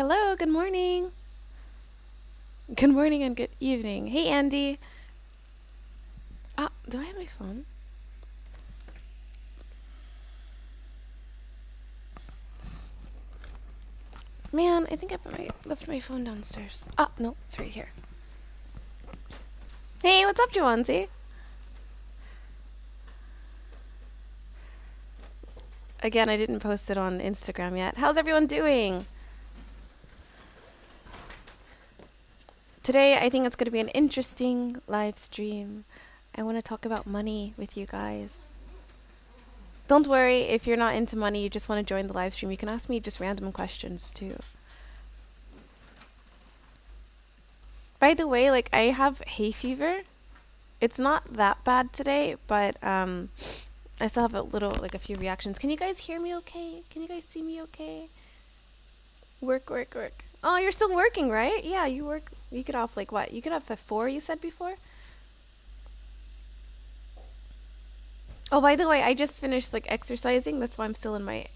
Hello, good morning. Good morning and good evening. Hey, Andy. Do I have my phone? Man, I think left my phone downstairs. No, it's right here. Hey, what's up, Joanzi? Again, I didn't post it on Instagram yet. How's everyone doing? Today, I think it's going to be an interesting live stream. I want to talk about money with you guys. Don't worry if you're not into money, you just want to join the live stream. You can ask me just random questions too. By the way, like I have hay fever. It's not that bad today, but I still have a few reactions. Can you guys hear me okay? Can you guys see me okay? Work. Oh, you're still working, right? Yeah, you work. You get off like what? You get off at 4, you said before? Oh, by the way, I just finished like exercising. That's why I'm still in my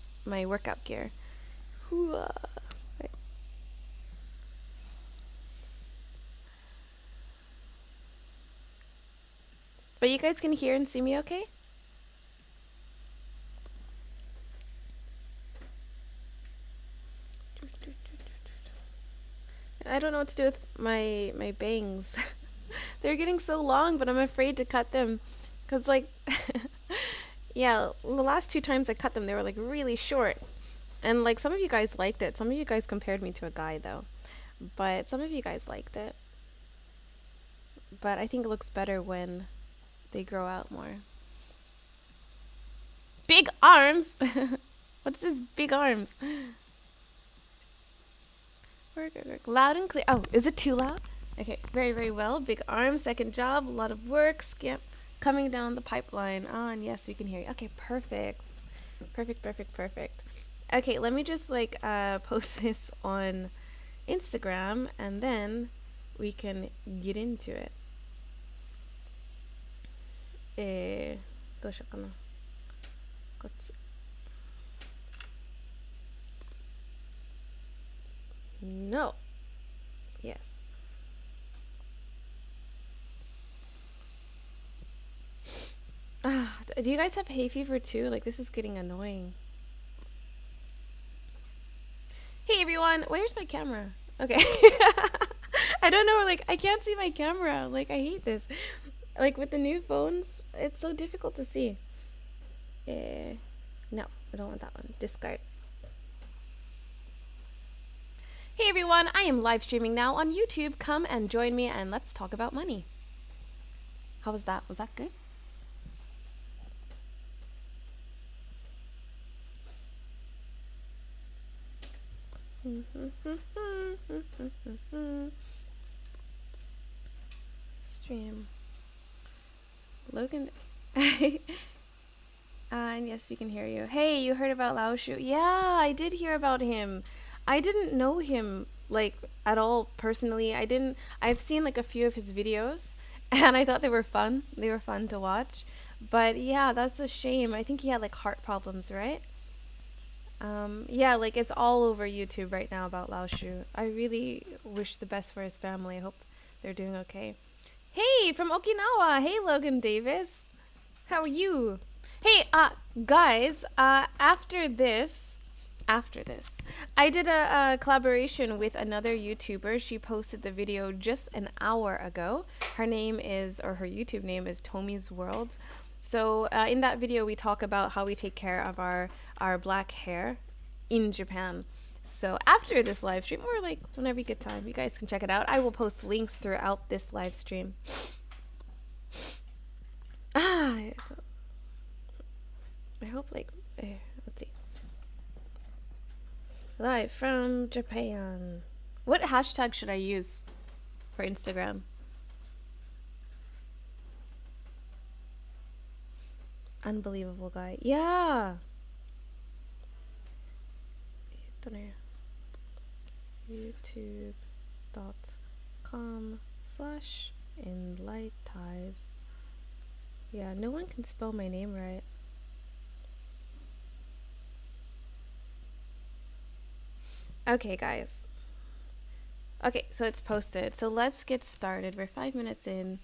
workout gear. Hoo-ah. But you guys can hear and see me okay? I don't know what to do with my bangs. They're getting so long, but I'm afraid to cut them. Because, like, yeah, the last 2 times I cut them, they were, like, really short. And, like, some of you guys liked it. Some of you guys compared me to a guy, though. But some of you guys liked it. But I think it looks better when they grow out more. Big arms! What's this big arms? Work. Loud and clear. Oh, is it too loud? Okay, very, very well. Big arms, second job, a lot of work, skip, coming down the pipeline. And yes, we can hear you. Okay, perfect. Perfect. Okay, let me just like post this on Instagram and then we can get into it. どうしようかな。こっち。No. Yes. Do you guys have hay fever too? Like, this is getting annoying. Hey everyone, where's my camera? Okay. I don't know, like, I can't see my camera. Like, I hate this. Like, with the new phones, it's so difficult to see. No, I don't want that one. Discard. Hey everyone, I am live streaming now on YouTube. Come and join me and let's talk about money. How was that? Was that good? Stream. Logan. And yes, we can hear you. Hey, you heard about Lao Shu? Yeah, I did hear about him. I didn't know him like at all personally. I've seen like a few of his videos and I thought they were fun. They were fun to watch. But yeah, that's a shame. I think he had like heart problems, right? Yeah, like it's all over YouTube right now about Lao Shu. I really wish the best for his family. I hope they're doing okay. Hey, from Okinawa. Hey, Logan Davis. How are you? Hey, guys, after this, I did a collaboration with another YouTuber. She posted the video just an hour ago. Her YouTube name is Tomi's World. So in that video, we talk about how we take care of our black hair in Japan. So after this live stream, or like whenever you get time, you guys can check it out. I will post links throughout this live stream. I hope like, let's see. Live from Japan. What hashtag should I use for Instagram? Unbelievable guy. Yeah. youtube.com/enlightties. Yeah, no one can spell my name right. Okay, guys. Okay, so it's posted. So let's get started. We're 5 minutes in.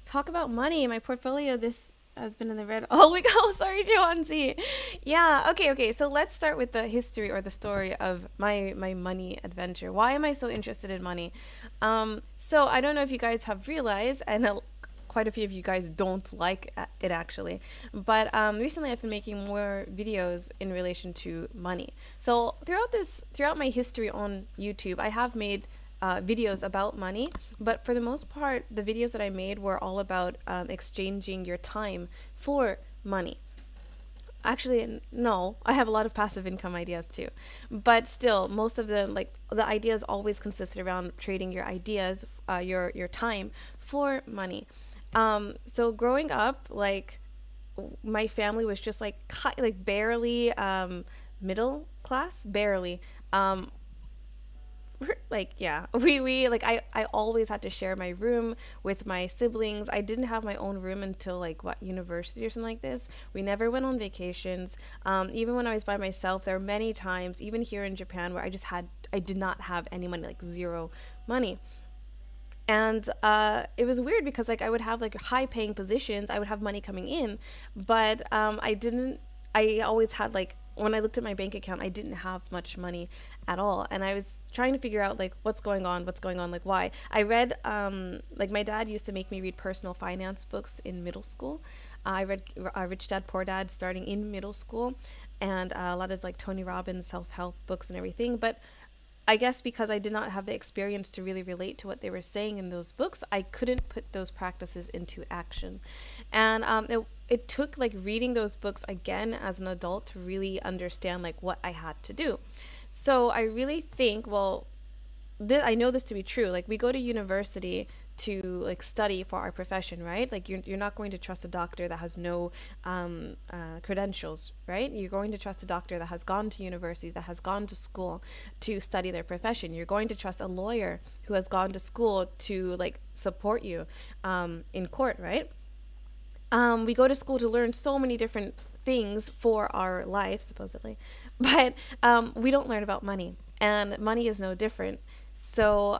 Talk about money. My portfolio this has been in the red all week. Oh, sorry, Johansi. Yeah. Okay. So let's start with the history or the story of my money adventure. Why am I so interested in money? So I don't know if you guys have realized, and quite a few of you guys don't like it actually, but recently I've been making more videos in relation to money. So throughout my history on YouTube, I have made videos about money, but for the most part, the videos that I made were all about exchanging your time for money. Actually, no, I have a lot of passive income ideas too, but still, most of them, like the ideas, always consisted around trading your ideas, your time for money. So growing up, like my family was just like like barely middle class, barely. Um, like yeah we like I always had to share my room with my siblings. I didn't have my own room until like what, university or something like this. We never went on vacations. Even when I was by myself, there were many times, even here in Japan, where I did not have any money, like zero money. And it was weird because like I would have like high paying positions, I would have money coming in, but I didn't. I always had like, when I looked at my bank account, I didn't have much money at all, and I was trying to figure out like what's going on, like why. I read like my dad used to make me read personal finance books in middle school. I read Rich Dad Poor Dad starting in middle school, and a lot of like Tony Robbins self help books and everything, but I guess because I did not have the experience to really relate to what they were saying in those books, I couldn't put those practices into action. And it took like reading those books again as an adult to really understand like what I had to do. So I really think, well, I know this to be true. Like we go to university to like study for our profession, right? Like you're not going to trust a doctor that has no credentials, right? You're going to trust a doctor that has gone to university, that has gone to school to study their profession. You're going to trust a lawyer who has gone to school to like support you in court, right? We go to school to learn so many different things for our life, supposedly, but we don't learn about money, and money is no different. So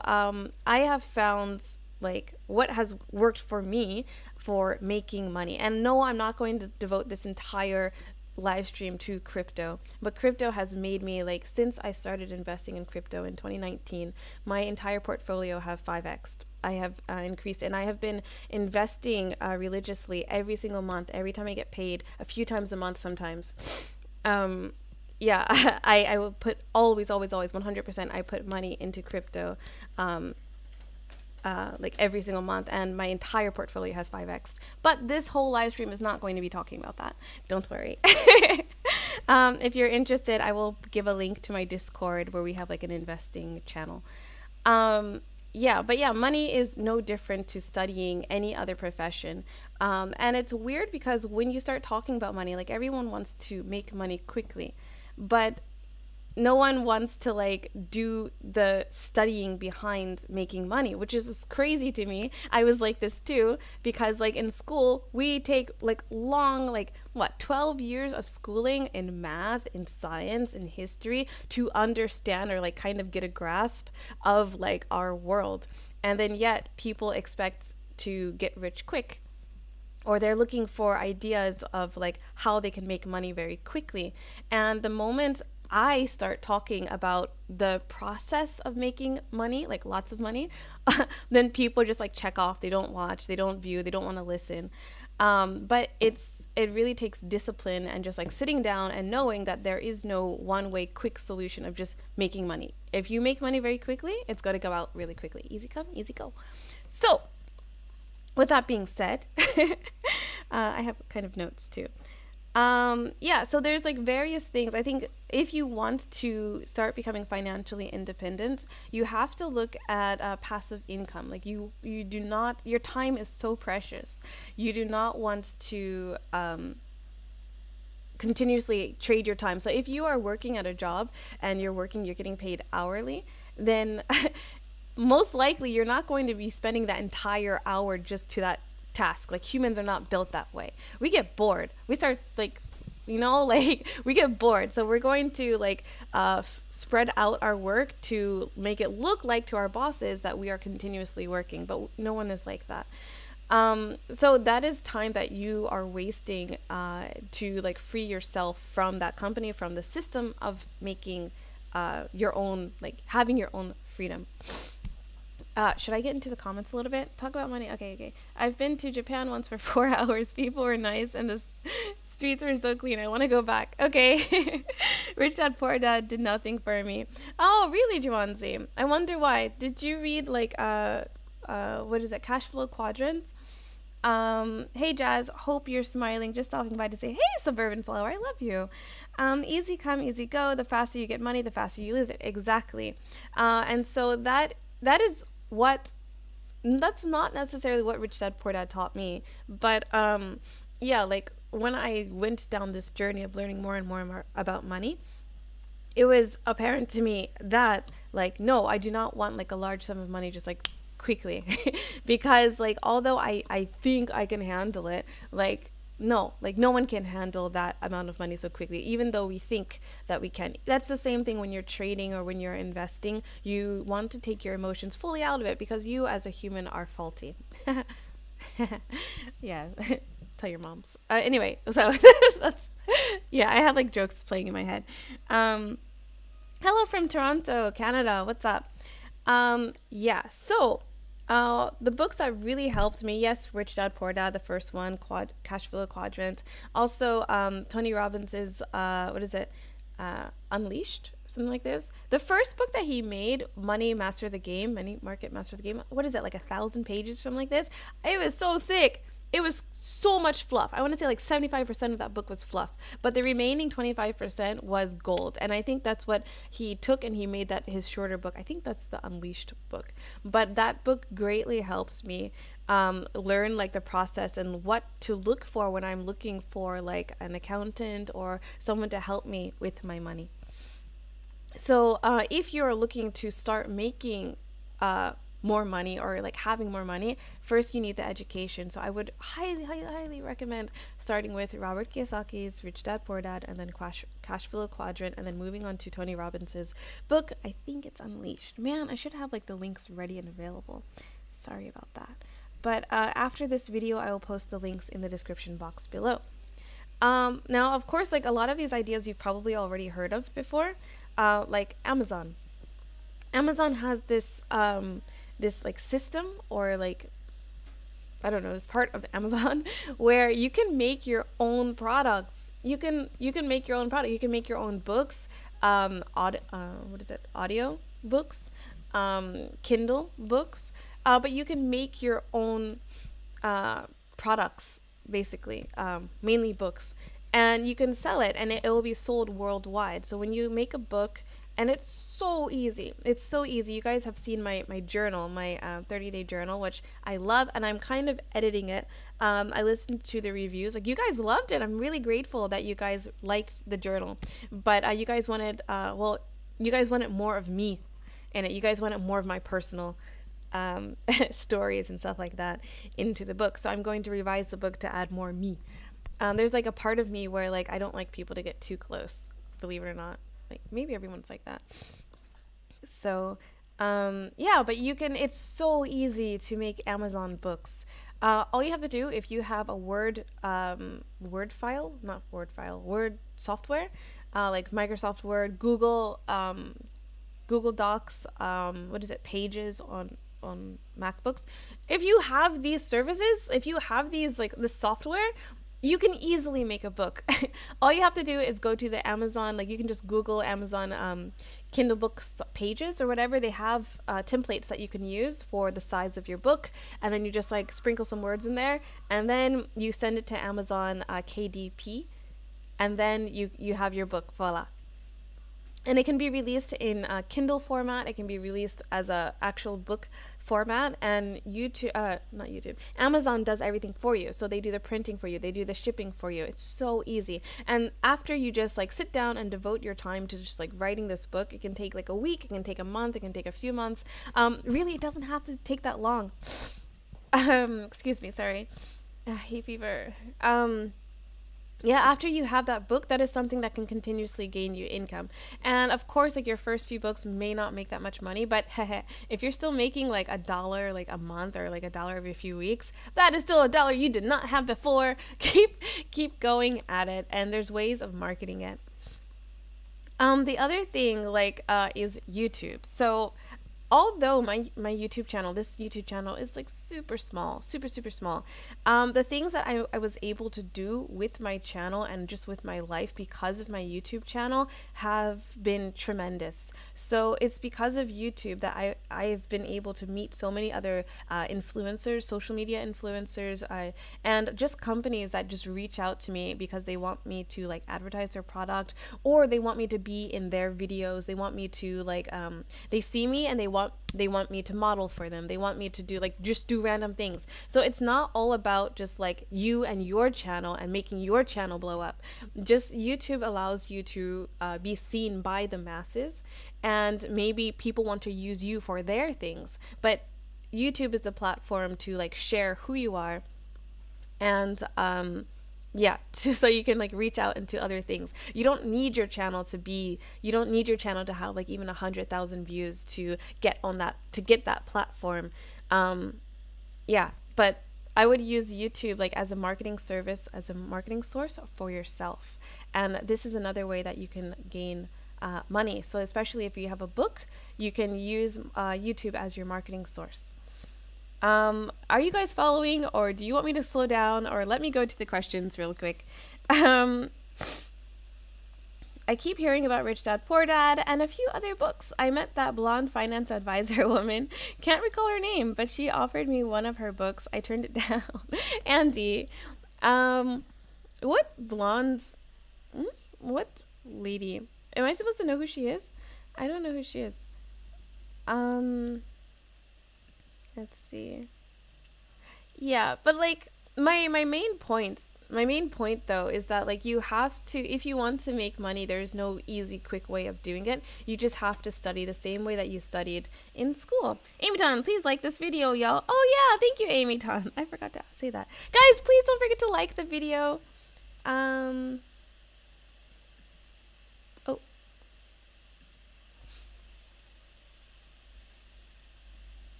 I have found like what has worked for me for making money. And no, I'm not going to devote this entire live stream to crypto, but crypto has made me, like, since I started investing in crypto in 2019, my entire portfolio have 5x. I have increased, and I have been investing religiously every single month, every time I get paid, a few times a month sometimes. um yeah, I will put always 100%, I put money into crypto, um like every single month, and my entire portfolio has 5x. But this whole live stream is not going to be talking about that. Don't worry. If you're interested, I will give a link to my Discord where we have like an investing channel. Yeah, but yeah, money is no different to studying any other profession. And it's weird because when you start talking about money, like everyone wants to make money quickly, but no one wants to like do the studying behind making money, which is crazy to me. I was like this too, because like in school we take like long, like what, 12 years of schooling in math, in science, in history to understand or like kind of get a grasp of like our world. And then yet people expect to get rich quick, or they're looking for ideas of like how they can make money very quickly. And the moment I start talking about the process of making money, like lots of money, then people just like check off. They don't watch, they don't view, they don't want to listen. But it really takes discipline and just like sitting down and knowing that there is no one way quick solution of just making money. If you make money very quickly, it's going to go out really quickly. Easy come, easy go. So with that being said, I have kind of notes too. Yeah, so there's like various things. I think if you want to start becoming financially independent, you have to look at passive income. Like you do not, your time is so precious. You do not want to continuously trade your time. So if you are working at a job and you're getting paid hourly, then most likely you're not going to be spending that entire hour just to that task. Like humans are not built that way. We get bored. We start like you know, like we get bored. So we're going to like spread out our work to make it look like to our bosses that we are continuously working, but no one is like that. So that is time that you are wasting to like free yourself from that company, from the system of making your own, like having your own freedom. Should I get into the comments a little bit? Talk about money. Okay, okay. I've been to Japan once for 4 hours. People were nice and the streets were so clean. I want to go back. Okay. Rich Dad Poor Dad did nothing for me. Oh, really, Juwanzi? I wonder why. Did you read like what is it? Cash Flow Quadrant? Hey Jazz, hope you're smiling. Just stopping by to say, hey Suburban Flower, I love you. Easy come, easy go. The faster you get money, the faster you lose it. Exactly. And so that is what, that's not necessarily what Rich Dad Poor Dad taught me, but yeah, like when I went down this journey of learning more and more about money, it was apparent to me that like no, I do not want like a large sum of money just like quickly because like although I think I can handle it, like no one can handle that amount of money so quickly, even though we think that we can. That's the same thing when you're trading or when you're investing. You want to take your emotions fully out of it because you as a human are faulty. Yeah. Tell your moms. Anyway, so that's, yeah, I have like jokes playing in my head. Hello from Toronto, Canada. What's up? Yeah, so the books that really helped me, yes, Rich Dad Poor Dad, the first one, Cash Flow Quadrant. Also, Tony Robbins's, what is it? Unleashed, something like this. The first book that he made, Money Master the Game, Money Market Master the Game. What is it, like 1,000 pages, something like this? It was so thick. It was so much fluff. I want to say like 75% of that book was fluff, but the remaining 25% was gold. And I think that's what he took and he made that his shorter book. I think that's the Unleashed book. But that book greatly helps me learn like the process and what to look for when I'm looking for like an accountant or someone to help me with my money. So if you're looking to start making more money or like having more money, first you need the education. So I would highly recommend starting with Robert Kiyosaki's Rich Dad Poor Dad, and then Cash Flow Quadrant, and then moving on to Tony Robbins's book. I think it's Unleashed. Man, I should have like the links ready and available. Sorry about that. But after this video, I will post the links in the description box below. Now, of course, like a lot of these ideas you've probably already heard of before, like Amazon. Amazon has this this like system, or like I don't know, this part of Amazon where you can make your own products. You can make your own product. You can make your own books, what is it? Audio books, Kindle books, but you can make your own products, basically, mainly books, and you can sell it, and it will be sold worldwide. So when you make a book, and it's so easy. It's so easy. You guys have seen my journal, my 30-day journal, which I love, and I'm kind of editing it. I listened to the reviews. Like, you guys loved it. I'm really grateful that you guys liked the journal. But you guys wanted, you guys wanted more of me in it. You guys wanted more of my personal stories and stuff like that into the book. So I'm going to revise the book to add more me. There's like a part of me where like I don't like people to get too close, believe it or not. Like maybe everyone's like that. So yeah, but you can, it's so easy to make Amazon books. All you have to do, if you have a Word software, like Microsoft Word, Google Docs, what is it, Pages on MacBooks. If you have these services, if you have these like this software, you can easily make a book. All you have to do is go to the Amazon, like you can just Google Amazon Kindle Books Pages or whatever. They have templates that you can use for the size of your book, and then you just like sprinkle some words in there, and then you send it to Amazon KDP, and then you have your book, voila. And it can be released in Kindle format. It can be released as a actual book format. And Amazon does everything for you. So they do the printing for you. They do the shipping for you. It's so easy. And after you just like sit down and devote your time to just like writing this book, it can take like a week. It can take a month. It can take a few months. Really, it doesn't have to take that long. Excuse me. Sorry. Hay fever. Yeah, after you have that book, that is something that can continuously gain you income. And of course, like your first few books may not make that much money, but if you're still making like $1 like a month or like $1 every few weeks, that is still $1 you did not have before. Keep going at it, and there's ways of marketing it. The other thing is YouTube. So although my YouTube channel, this YouTube channel is like super small, super small. The things that I was able to do with my channel and just with my life because of my YouTube channel have been tremendous. So it's because of YouTube that I've been able to meet so many other influencers, social media influencers, and just companies that just reach out to me because they want me to like advertise their product, or they want me to be in their videos. They want me to they see me and they want me to model for them. They want me to do like just do random things. So it's not all about just like you and your channel and making your channel blow up. Just YouTube allows you to be seen by the masses, and maybe people want to use you for their things, but YouTube is the platform to like share who you are, and yeah, so you can like reach out into other things. You don't need your channel to have like even 100,000 views to get that platform. Yeah, but I would use YouTube like as a marketing service, as a marketing source for yourself. And this is another way that you can gain money. So especially if you have a book, you can use YouTube as your marketing source. Are you guys following, or do you want me to slow down, or let me go to the questions real quick? Um, I keep hearing about Rich Dad Poor Dad and a few other books. I met that blonde finance advisor woman. Can't recall her name, but she offered me one of her books. I turned it down. Andy, um, what blondes? What lady? Am I supposed to know who she is? I don't know who she is. Um, let's see. Yeah, but like my main point though is that like you have to, if you want to make money, there's no easy quick way of doing it. You just have to study the same way that you studied in school. Amy Tan, please like this video, y'all. Oh yeah, thank you, Amy Tan. I forgot to say that. Guys, please don't forget to like the video. Um oh,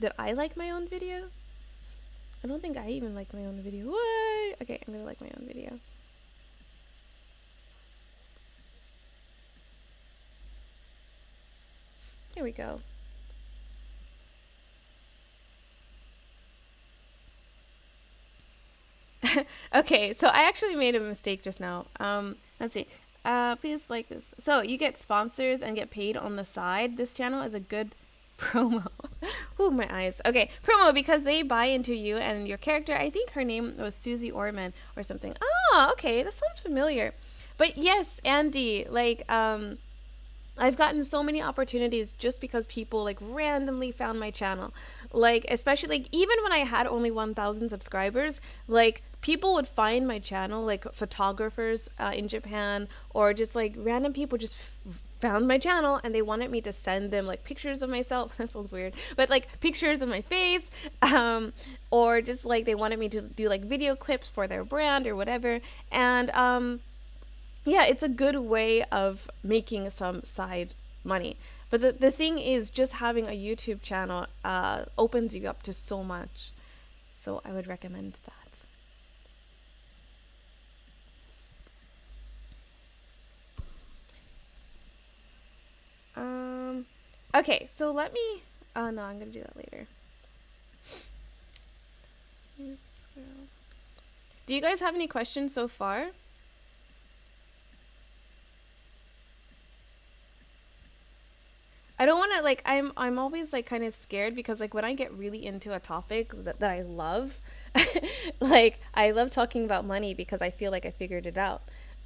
did I like my own video? I don't think I even like my own video. What? Okay, I'm gonna like my own video. Here we go. Okay, so I actually made a mistake just now. Let's see. Please like this. So you get sponsors and get paid on the side. This channel is a good promo. Ooh, my eyes. Okay, promo because they buy into you and your character. I think her name was Susie Orman or something. Ah, okay, that sounds familiar. But yes, Andy, I've gotten so many opportunities just because people like randomly found my channel. Like, especially like even when I had only 1,000 subscribers, like people would find my channel, like photographers in Japan, or just like random people just found my channel and they wanted me to send them like pictures of myself. That sounds weird, but like pictures of my face, or just like they wanted me to do like video clips for their brand or whatever. And yeah, it's a good way of making some side money. But the thing is, just having a YouTube channel opens you up to so much. So I would recommend that. Um, okay, so let me. Oh no, I'm gonna do that later. Do you guys have any questions so far? I don't want to like I'm always like kind of scared because like when I get really into a topic that I love, like I love talking about money because I feel like I figured it out.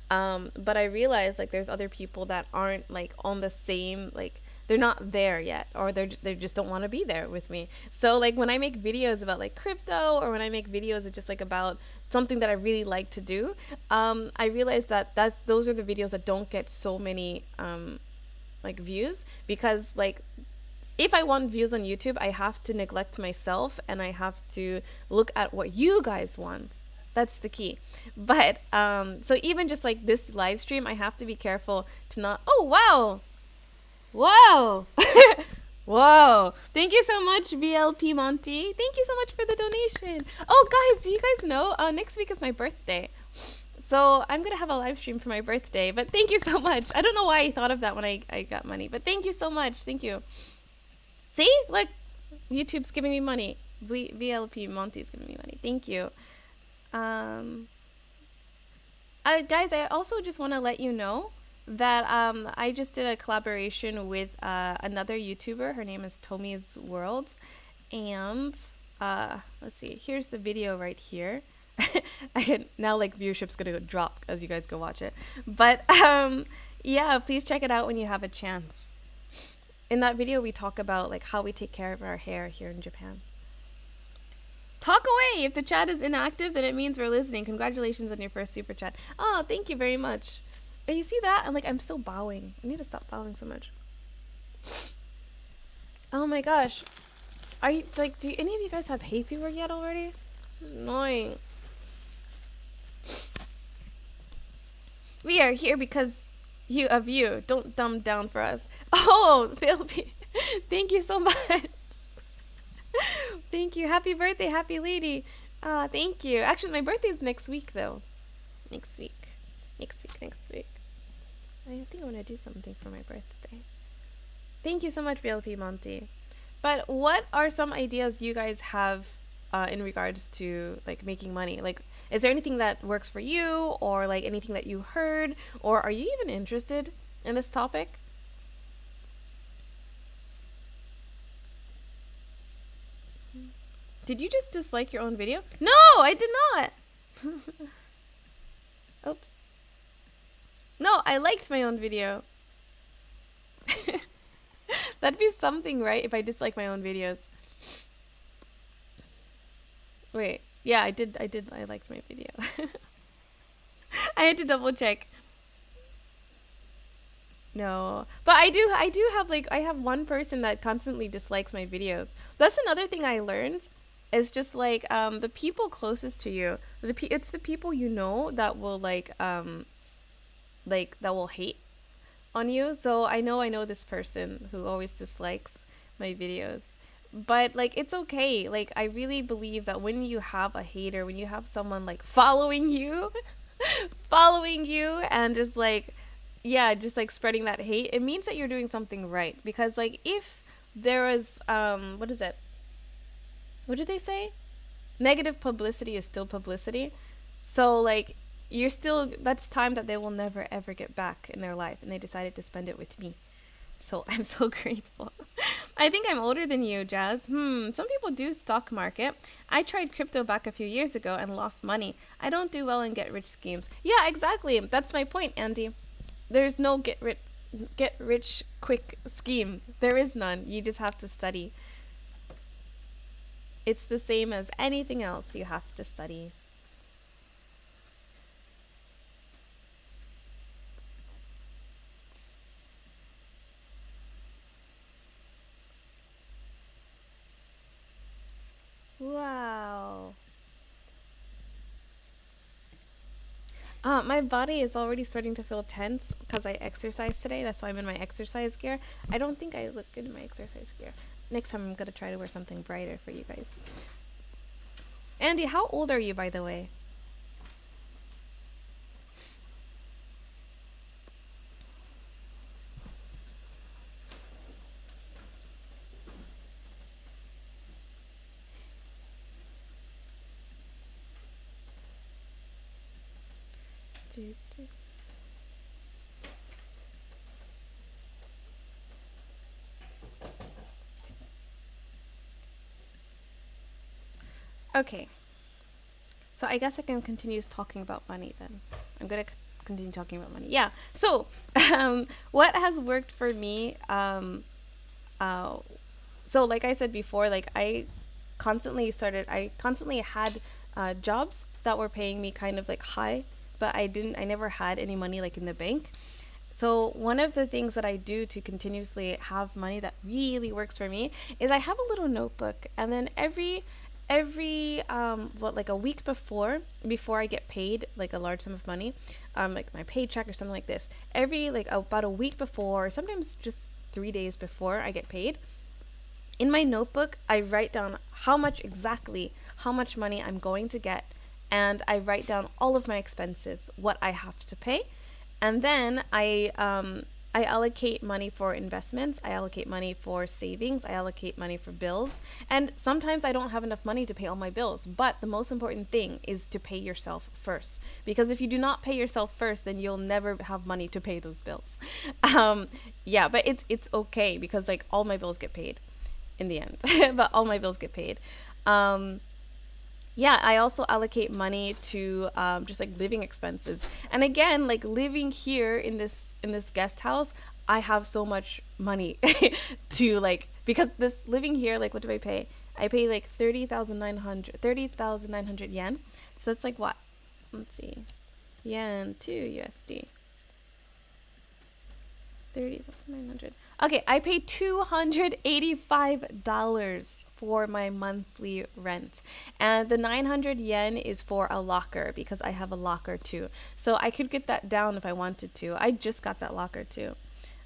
But I realize like there's other people that aren't like on the same, like they're not there yet, or they just don't want to be there with me. So like when I make videos about like crypto, or when I make videos just like about something that I really like to do, I realize that those are the videos that don't get so many like views, because like if I want views on YouTube, I have to neglect myself and I have to look at what you guys want. That's the key. But so even just like this live stream, I have to be careful to not. Oh wow, wow. Whoa. Thank you so much, VLP Monty. Thank you so much for the donation. Oh, guys, do you guys know? Next week is my birthday. So I'm going to have a live stream for my birthday. But thank you so much. I don't know why I thought of that when I got money. But thank you so much. Thank you. See? Look, YouTube's giving me money. VLP Monty's giving me money. Thank you. Guys, I also just want to let you know that I just did a collaboration with another YouTuber. Her name is Tomi's World. And let's see, here's the video right here. I can now, like, viewership's gonna drop as you guys go watch it. But yeah, please check it out when you have a chance. In that video, we talk about like how we take care of our hair here in Japan. Talk away! If the chat is inactive, then it means we're listening. Congratulations on your first super chat. Oh, thank you very much. And you see that? I'm still bowing. I need to stop bowing so much. Oh my gosh. Are you, like, do any of you guys have hay fever yet already? This is annoying. We are here because of you. Don't dumb down for us. Oh, Philby. Thank you so much. Thank you. Happy birthday, happy lady. Thank you. Actually, my birthday's next week, though. Next week. I think I want to do something for my birthday. Thank you so much, VLP Monty. But what are some ideas you guys have in regards to like making money? Like, is there anything that works for you, or like anything that you heard, or are you even interested in this topic? Did you just dislike your own video? No, I did not. Oops. No, I liked my own video. That'd be something, right? If I dislike my own videos. Wait. Yeah, I did. I liked my video. I had to double check. No. But I do have like, I have one person that constantly dislikes my videos. That's another thing I learned. It's just like the people closest to you, it's the people you know that will like that will hate on you. So I know this person who always dislikes my videos, but like it's okay. Like I really believe that when you have a hater, when you have someone like following you and just like, yeah, just like spreading that hate, it means that you're doing something right. Because like if there was what is it? What did they say? Negative publicity is still publicity. So like you're still, that's time that they will never ever get back in their life, and they decided to spend it with me. So I'm so grateful. I think I'm older than you, Jazz. Some people do stock market. I tried crypto back a few years ago and lost money. I don't do well in get rich schemes. Yeah, exactly. That's my point, Andy. There's no get rich quick scheme. There is none. You just have to study. It's the same as anything else. You have to study. Wow. My body is already starting to feel tense because I exercised today. That's why I'm in my exercise gear. I don't think I look good in my exercise gear. Next time I'm going to try to wear something brighter for you guys. Andy, how old are you, by the way? Okay. So I guess I can continue talking about money then. I'm going to continue talking about money. Yeah. So what has worked for me, so like I said before, like I constantly had jobs that were paying me kind of like high, but I never had any money like in the bank. So one of the things that I do to continuously have money that really works for me is I have a little notebook, and then every every what, like a week before I get paid like a large sum of money, like my paycheck or something like this, every like about a week before, or sometimes just 3 days before I get paid, in my notebook I write down how much money I'm going to get, and I write down all of my expenses, what I have to pay, and then I allocate money for investments, I allocate money for savings, I allocate money for bills. And sometimes I don't have enough money to pay all my bills, but the most important thing is to pay yourself first. Because if you do not pay yourself first, then you'll never have money to pay those bills. Um, yeah, but it's okay because like all my bills get paid in the end. But all my bills get paid. Um, yeah, I also allocate money to just like living expenses. And again, like living here in this guest house, I have so much money to like, because this living here, like what do I pay? I pay like 30,900 yen. So that's like what? Let's see. Yen to USD. 30,900. Okay, I pay $285 for my monthly rent. And the 900 yen is for a locker because I have a locker too. So I could get that down if I wanted to. I just got that locker too.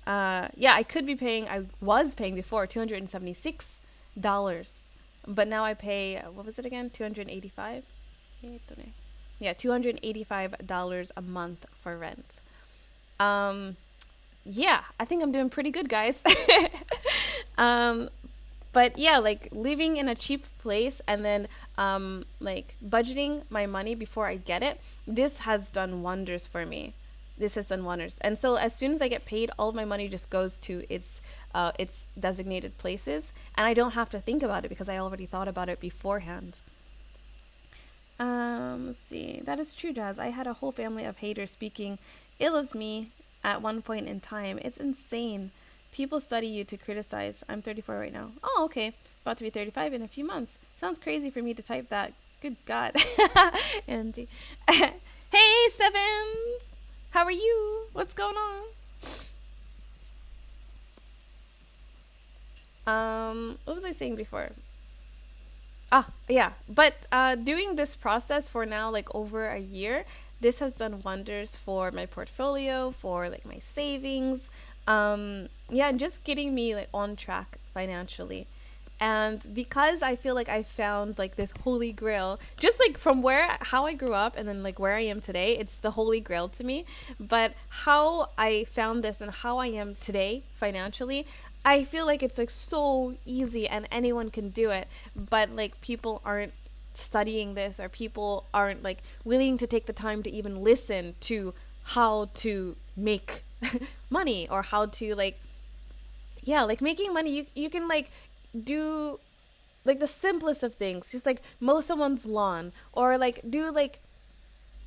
Yeah, I was paying before $276. But now I pay, what was it again? 285? Yeah, $285 a month for rent. Um, yeah, I think I'm doing pretty good, guys. um, but yeah, like living in a cheap place and then like budgeting my money before I get it, this has done wonders for me. This has done wonders. And so as soon as I get paid, all of my money just goes to its designated places, and I don't have to think about it because I already thought about it beforehand. Let's see. That is true, Jazz. I had a whole family of haters speaking ill of me at one point in time. It's insane. People study you to criticize. I'm 34 right now. Oh, okay. About to be 35 in a few months. Sounds crazy for me to type that. Good God. Andy. Hey, Stevens. How are you? What's going on? What was I saying before? Ah, yeah. But doing this process for now, like over a year, this has done wonders for my portfolio, for like my savings. Yeah, and just getting me like on track financially. And because I feel like I found like this holy grail, just like from how I grew up and then like where I am today, it's the holy grail to me. But how I found this and how I am today financially, I feel like it's like so easy and anyone can do it. But like people aren't studying this, or people aren't like willing to take the time to even listen to how to make money, or how to like, yeah, like making money. You can like do like the simplest of things, just like mow someone's lawn, or like do like,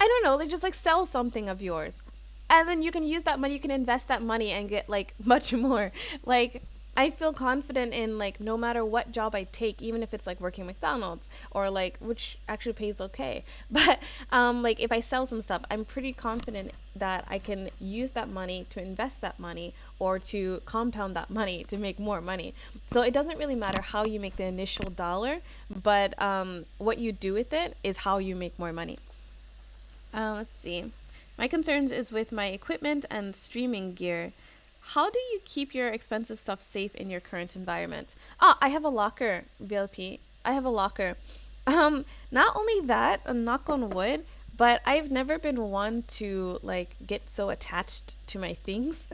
I don't know, like just like sell something of yours, and then you can use that money, you can invest that money and get like much more. Like I feel confident in like no matter what job I take, even if it's like working McDonald's, or like, which actually pays okay, but like if I sell some stuff, I'm pretty confident that I can use that money to invest that money, or to compound that money to make more money. So it doesn't really matter how you make the initial dollar, but what you do with it is how you make more money. Let's see. My concerns is with my equipment and streaming gear. How do you keep your expensive stuff safe in your current environment? Ah, I have a locker, BLP. I have a locker. Not only that, knock on wood, but I've never been one to like get so attached to my things.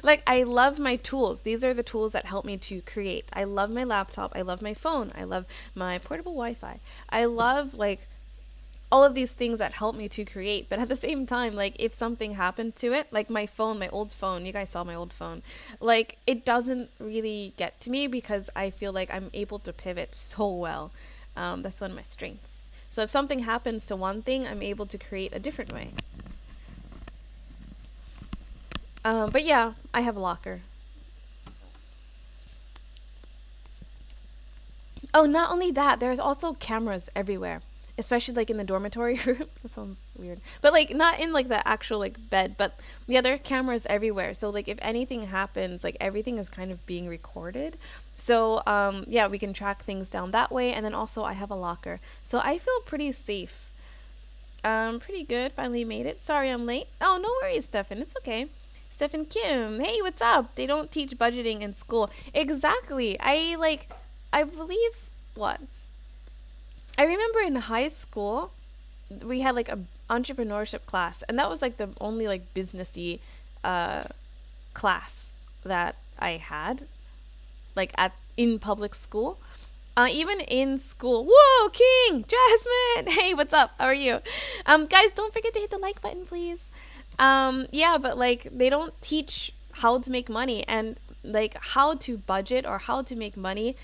Like I love my tools. These are the tools that help me to create. I love my laptop. I love my phone. I love my portable Wi-Fi. I love like all of these things that help me to create. But at the same time, like if something happened to it, like my phone, my old phone, you guys saw my old phone, like it doesn't really get to me because I feel like I'm able to pivot so well. That's one of my strengths. So if something happens to one thing, I'm able to create a different way. But yeah, I have a locker. Oh, not only that, there's also cameras everywhere. especially like in the dormitory room. That sounds weird, but like not in like the actual like bed, but yeah, there are cameras everywhere. So like if anything happens, like everything is kind of being recorded. So yeah, we can track things down that way. And then also I have a locker, so I feel pretty safe. Pretty good. Finally made it. Sorry I'm late. Oh, no worries, Stefan. It's okay. Stefan Kim, hey, what's up? They don't teach budgeting in school. Exactly. I believe what I remember in high school, we had like a entrepreneurship class, and that was like the only like businessy uh, class that I had, like at in public school. Even in school. Whoa, King, Jasmine. Hey, what's up? How are you? Guys, don't forget to hit the like button, please. Yeah, but like they don't teach how to make money and like how to budget or how to make money.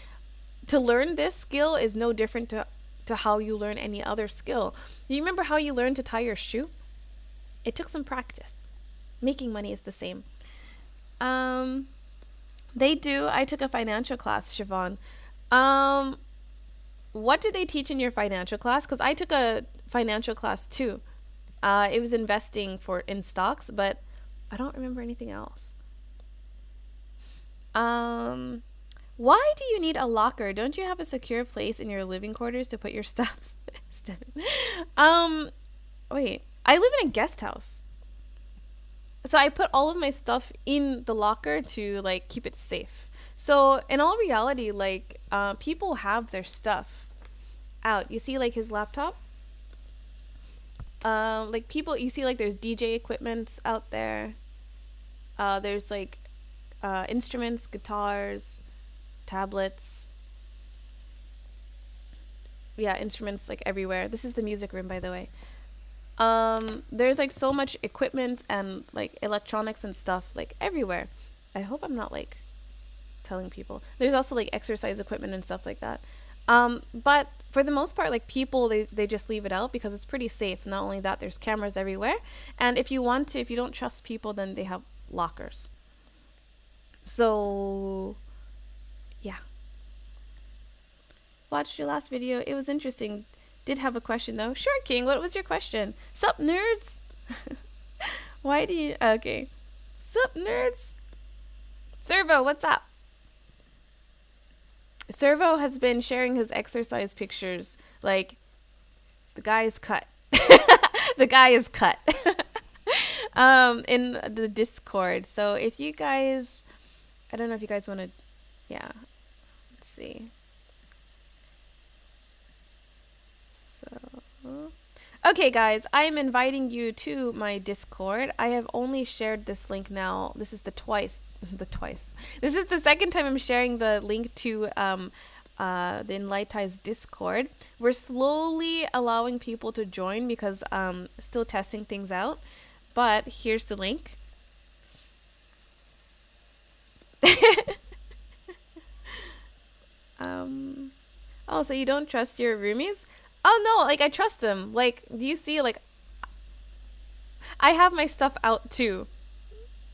To learn this skill is no different to how you learn any other skill. You remember how you learned to tie your shoe? It took some practice. Making money is the same. Um, they do. I took a financial class, Siobhan. Um, what did they teach in your financial class? Because I took a financial class too. It was investing for in stocks, but I don't remember anything else. Um, why do you need a locker? Don't you have a secure place in your living quarters to put your stuff? Stephen? um, wait. I live in a guest house. So I put all of my stuff in the locker to like keep it safe. So in all reality, like people have their stuff out. You see like his laptop? Like people you see like there's DJ equipment out there. There's like instruments, guitars, tablets. Yeah, instruments like everywhere. This is the music room, by the way. There's like so much equipment and like electronics and stuff like everywhere. I hope I'm not like telling people. There's also like exercise equipment and stuff like that. But for the most part, like people, they just leave it out because it's pretty safe. Not only that, there's cameras everywhere. And if you want to, if you don't trust people, then they have lockers. So yeah. Watched your last video. It was interesting. Did have a question though. Sure, King. What was your question? Sup, nerds? Why do you... Okay. Sup, nerds? Servo, what's up? Servo has been sharing his exercise pictures. Like, the guy is cut. The guy is cut. In the Discord. So if you guys... I don't know if you guys want to... Yeah. Let's see. So... Okay, guys, I am inviting you to my Discord. I have only shared this link now. This is the twice. This is the second time I'm sharing the link to the Enlightized Discord. We're slowly allowing people to join because still testing things out. But here's the link. Oh, so you don't trust your roomies? Oh no, like I trust them. Like, do you see, like I have my stuff out too.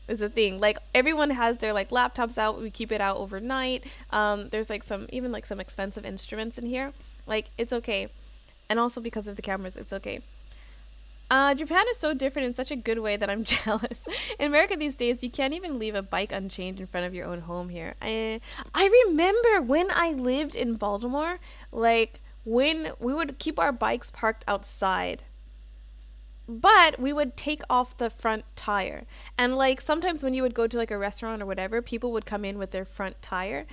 Is the thing. Like everyone has their like laptops out. We keep it out overnight. There's like some even like some expensive instruments in here. Like it's okay. And also because of the cameras, it's okay. Japan is so different in such a good way that I'm jealous. In America these days, you can't even leave a bike unchained in front of your own home here. I remember when I lived in Baltimore, like when we would keep our bikes parked outside, but we would take off the front tire. And like sometimes when you would go to like a restaurant or whatever, people would come in with their front tire.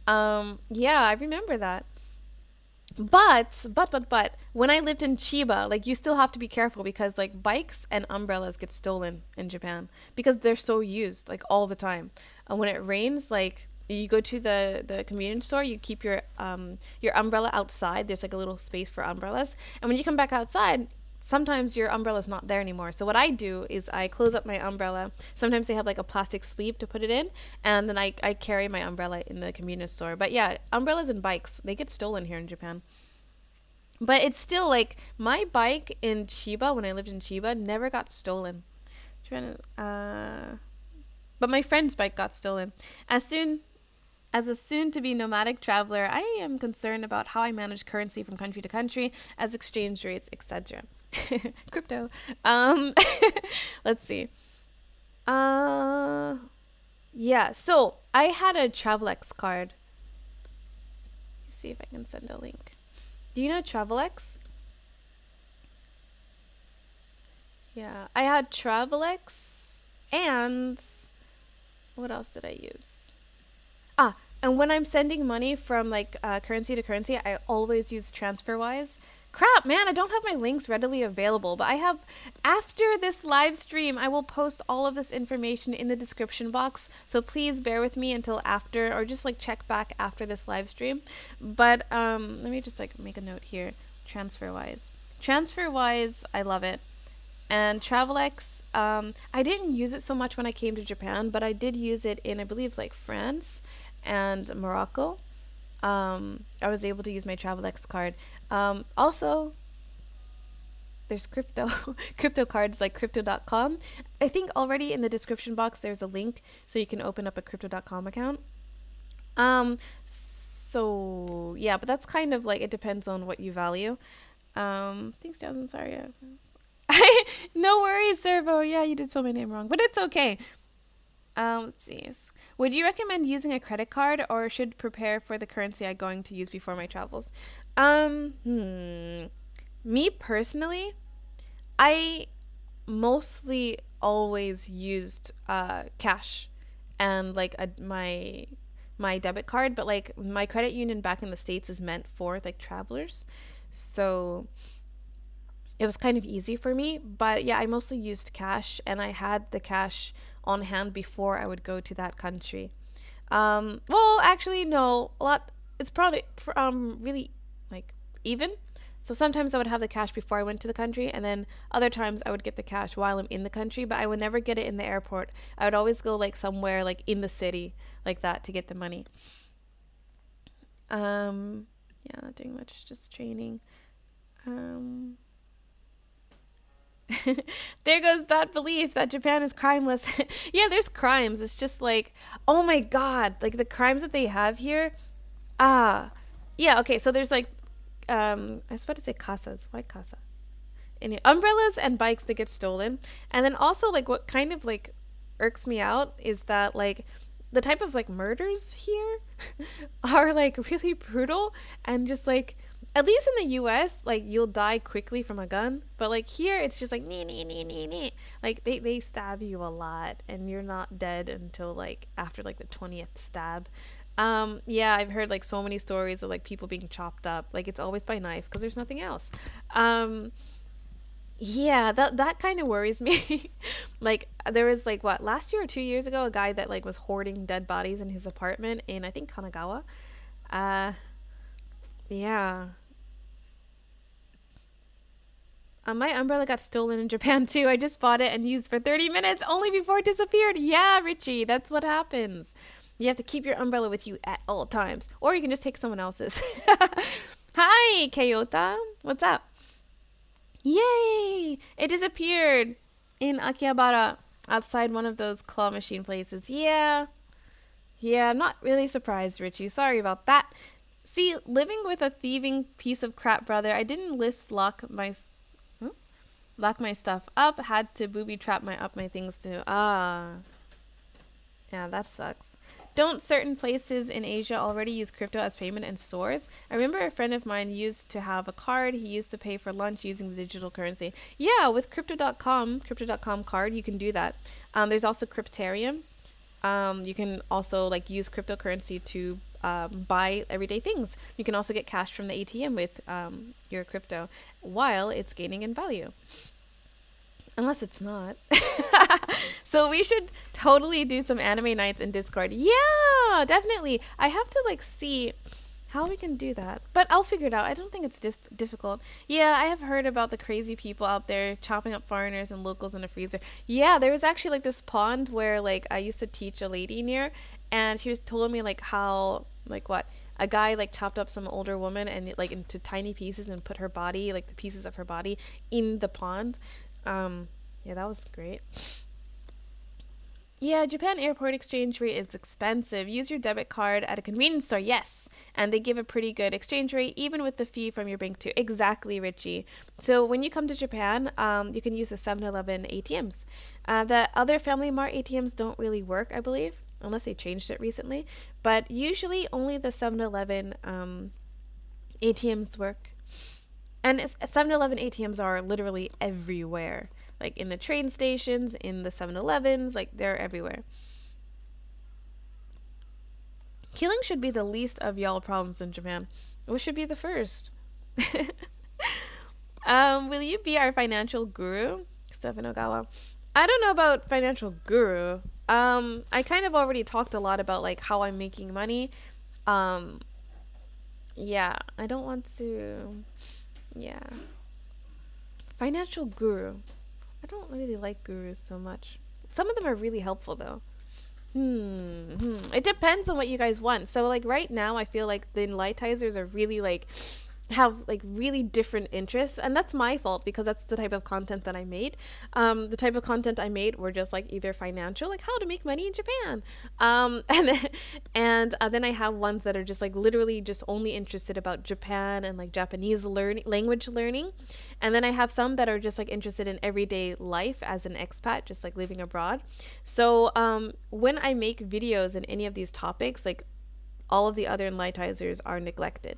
Yeah, I remember that. But when I lived in Chiba, like you still have to be careful because like bikes and umbrellas get stolen in Japan because they're so used like all the time. When it rains, like you go to the convenience store, you keep your umbrella outside. There's like a little space for umbrellas, and when you come back outside, sometimes your umbrella's not there anymore. So what I do is I close up my umbrella. Sometimes they have like a plastic sleeve to put it in, and then I carry my umbrella in the convenience store. But yeah, umbrellas and bikes, they get stolen here in Japan. But it's still like my bike in Chiba, when I lived in Chiba, never got stolen. But my friend's bike got stolen. As soon As a soon-to-be nomadic traveler, I am concerned about how I manage currency from country to country, as exchange rates, etc. Crypto. Um, let's see. Uh, yeah. So I had a Travelex card. Let's see if I can send a link. Do you know Travelex? Yeah, I had Travelex and what else did I use? Ah, and when I'm sending money from like currency to currency, I always use TransferWise. Crap, man, I don't have my links readily available, but I have, after this live stream, I will post all of this information in the description box. So please bear with me until after, or just like check back after this live stream. But let me just like make a note here. TransferWise. TransferWise, I love it. And Travelex, I didn't use it so much when I came to Japan, but I did use it in, I believe, like France and Morocco. I was able to use my Travelex card. Also, there's crypto, crypto cards like crypto.com. I think already in the description box there's a link so you can open up a crypto.com account. So yeah, but that's kind of like, it depends on what you value. Thanks, Jasmine. Sorry. No worries, Servo. Yeah, you did spell my name wrong, but it's okay. Let's see. Would you recommend using a credit card or should prepare for the currency I'm going to use before my travels? Me personally, I mostly always used cash and like my debit card, but like my credit union back in the States is meant for like travelers. So it was kind of easy for me, but yeah, I mostly used cash and I had the cash on hand before I would go to that country. Well, actually, no, a lot, it's probably really like even. So sometimes I would have the cash before I went to the country, and then other times I would get the cash while I'm in the country, but I would never get it in the airport. I would always go like somewhere like in the city like that to get the money. Yeah, not doing much, just training. Um, there goes that belief that Japan is crimeless. Yeah, there's crimes. It's just like, oh my God, like the crimes that they have here. Ah, yeah, okay, so there's like, I was about to say casas. Why casa? Any umbrellas and bikes that get stolen. And then also, like, what kind of like irks me out is that like the type of like murders here are like really brutal and just like, at least in the US, like you'll die quickly from a gun, but like here it's just like nee nee nee nee nee. Like they stab you a lot and you're not dead until like after like the 20th stab. Yeah, I've heard like so many stories of like people being chopped up. Like it's always by knife because there's nothing else. Um yeah, that kind of worries me. Like there was like what, last year or 2 years ago, a guy that like was hoarding dead bodies in his apartment in, I think, Kanagawa. Uh yeah. My umbrella got stolen in Japan too. I just bought it and used for 30 minutes only before it disappeared. Yeah, Richie, that's what happens. You have to keep your umbrella with you at all times. Or you can just take someone else's. Hi, Kayota. What's up? Yay! It disappeared in Akihabara outside one of those claw machine places. Yeah. Yeah, I'm not really surprised, Richie. Sorry about that. See, living with a thieving piece of crap brother, I didn't lock my stuff up, had to booby trap my things too. Ah. Yeah, that sucks. Don't certain places in Asia already use crypto as payment in stores? I remember a friend of mine used to have a card. He used to pay for lunch using the digital currency. Yeah, with crypto.com card, you can do that. There's also Cryptarium. You can also like use cryptocurrency to buy everyday things. You can also get cash from the ATM with your crypto while it's gaining in value. Unless it's not. So we should totally do some anime nights in Discord. Yeah, definitely. I have to like see how we can do that. But I'll figure it out. I don't think it's difficult. Yeah, I have heard about the crazy people out there chopping up foreigners and locals in a freezer. Yeah, there was actually like this pond where like I used to teach a lady near, and she was told me like how like what a guy like chopped up some older woman and like into tiny pieces and put her body, like the pieces of her body, in the pond. Yeah, that was great. Yeah, Japan airport exchange rate is expensive. Use your debit card at a convenience store, yes. And they give a pretty good exchange rate, even with the fee from your bank, too. Exactly, Richie. So when you come to Japan, you can use the 7-Eleven ATMs. The other Family Mart ATMs don't really work, I believe, unless they changed it recently. But usually only the 7-Eleven ATMs work. And 7-Eleven ATMs are literally everywhere. Like in the train stations, in the 7-Elevens, like they're everywhere. Killing should be the least of y'all problems in Japan. What should be the first? Will you be our financial guru? Stefan Ogawa. I don't know about financial guru. I kind of already talked a lot about like how I'm making money. Um, yeah, I don't want to. Yeah, financial guru. I don't really like gurus so much. Some of them are really helpful though. It depends on what you guys want. So like right now, I feel like the enlightizers are really like have like really different interests, and that's my fault because that's the type of content that I made. The type of content I made were just like either financial, like how to make money in Japan, and then I have ones that are just like literally just only interested about Japan and like Japanese learning, language learning, and then I have some that are just like interested in everyday life as an expat, just like living abroad. So when I make videos in any of these topics, like all of the other enlightizers are neglected,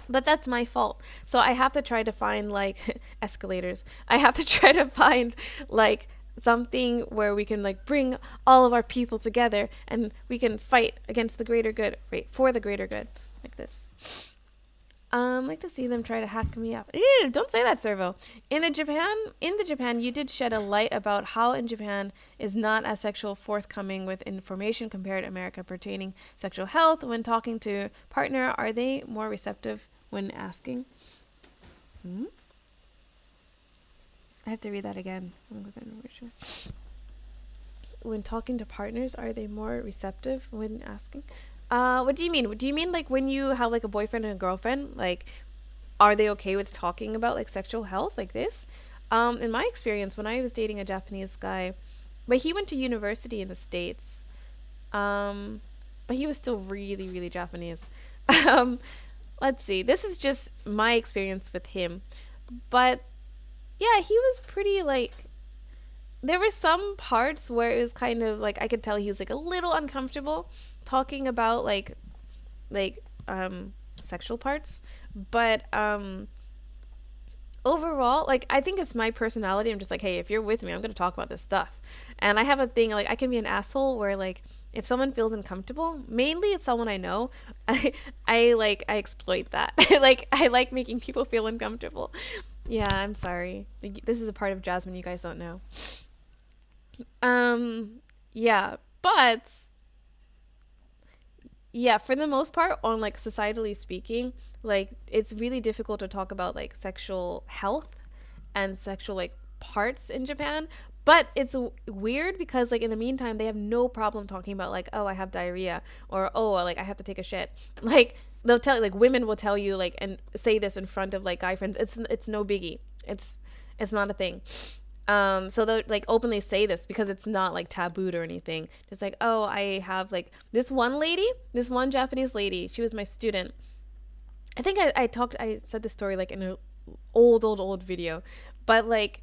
but that's my fault. So I have to try to find like escalators. I have to try to find like something where we can like bring all of our people together and we can fight against the greater good, right? For the greater good, like this. Like to see them try to hack me up. Ew, don't say that, Servo. In the Japan, you did shed a light about how in Japan is not as sexual forthcoming with information compared to America pertaining sexual health. When talking to partner, are they more receptive when asking? Hmm? I have to read that again. When talking to partners, are they more receptive when asking? What do you mean? Do you mean like when you have like a boyfriend and a girlfriend, like are they okay with talking about like sexual health like this? In my experience, when I was dating a Japanese guy, but he went to university in the States, um, but he was still really, really Japanese. um, let's see. This is just my experience with him, but yeah, he was pretty like. There were some parts where it was kind of like I could tell he was like a little uncomfortable talking about like sexual parts, but overall, like I think it's my personality. I'm just like, hey, if you're with me, I'm gonna talk about this stuff. And I have a thing like I can be an asshole where like if someone feels uncomfortable, mainly it's someone I know, I exploit that. Like I like making people feel uncomfortable. Yeah, I'm sorry. Like, this is a part of Jasmine you guys don't know. Um yeah, but yeah, for the most part, on like societally speaking, like it's really difficult to talk about like sexual health and sexual like parts in Japan. But it's weird because like in the meantime they have no problem talking about like, oh, I have diarrhea, or oh, like I have to take a shit. Like they'll tell, like women will tell you like and say this in front of like guy friends. It's no biggie. It's not a thing. So they'll like openly say this because it's not like tabooed or anything. Just like, oh, I have like this one Japanese lady, she was my student. I think I said this story like in an old video, but like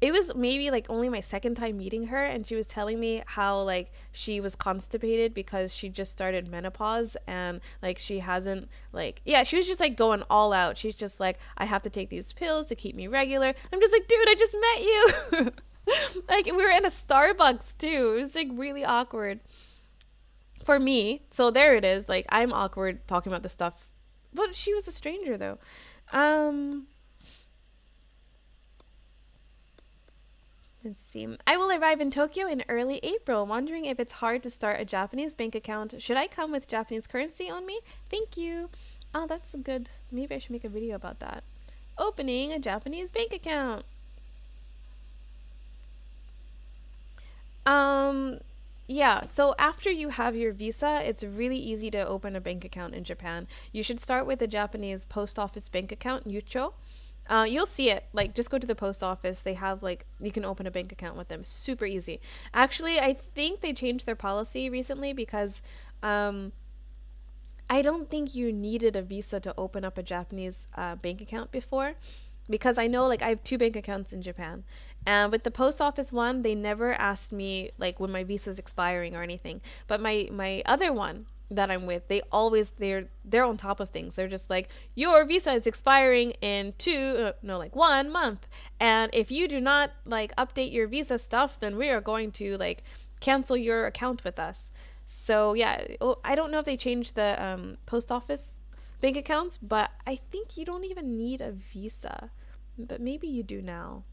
it was maybe like only my second time meeting her, and she was telling me how like she was constipated because she just started menopause, and like she hasn't like, yeah, she was just like going all out. She's just like, I have to take these pills to keep me regular. I'm just like, dude, I just met you. Like we were in a Starbucks too. It was like really awkward for me. So there it is. Like I'm awkward talking about this stuff, but she was a stranger though. Um, let's see. I will arrive in Tokyo in early April. Wondering if it's hard to start a Japanese bank account. Should I come with Japanese currency on me? Thank you. Oh, that's good. Maybe I should make a video about that. Opening a Japanese bank account. Um, yeah, so after you have your visa, it's really easy to open a bank account in Japan. You should start with a Japanese post office bank account, Yucho. You'll see it. Like, just go to the post office. They have like you can open a bank account with them. Super easy. Actually, I think they changed their policy recently because um, I don't think you needed a visa to open up a Japanese bank account before, because I know like I have two bank accounts in Japan. And with the post office one, they never asked me like when my visa's expiring or anything. But my other one that I'm with, they're on top of things. They're just like, your visa is expiring in no, like 1 month. And if you do not like update your visa stuff, then we are going to like cancel your account with us. So yeah, I don't know if they changed the post office bank accounts, but I think you don't even need a visa. But maybe you do now.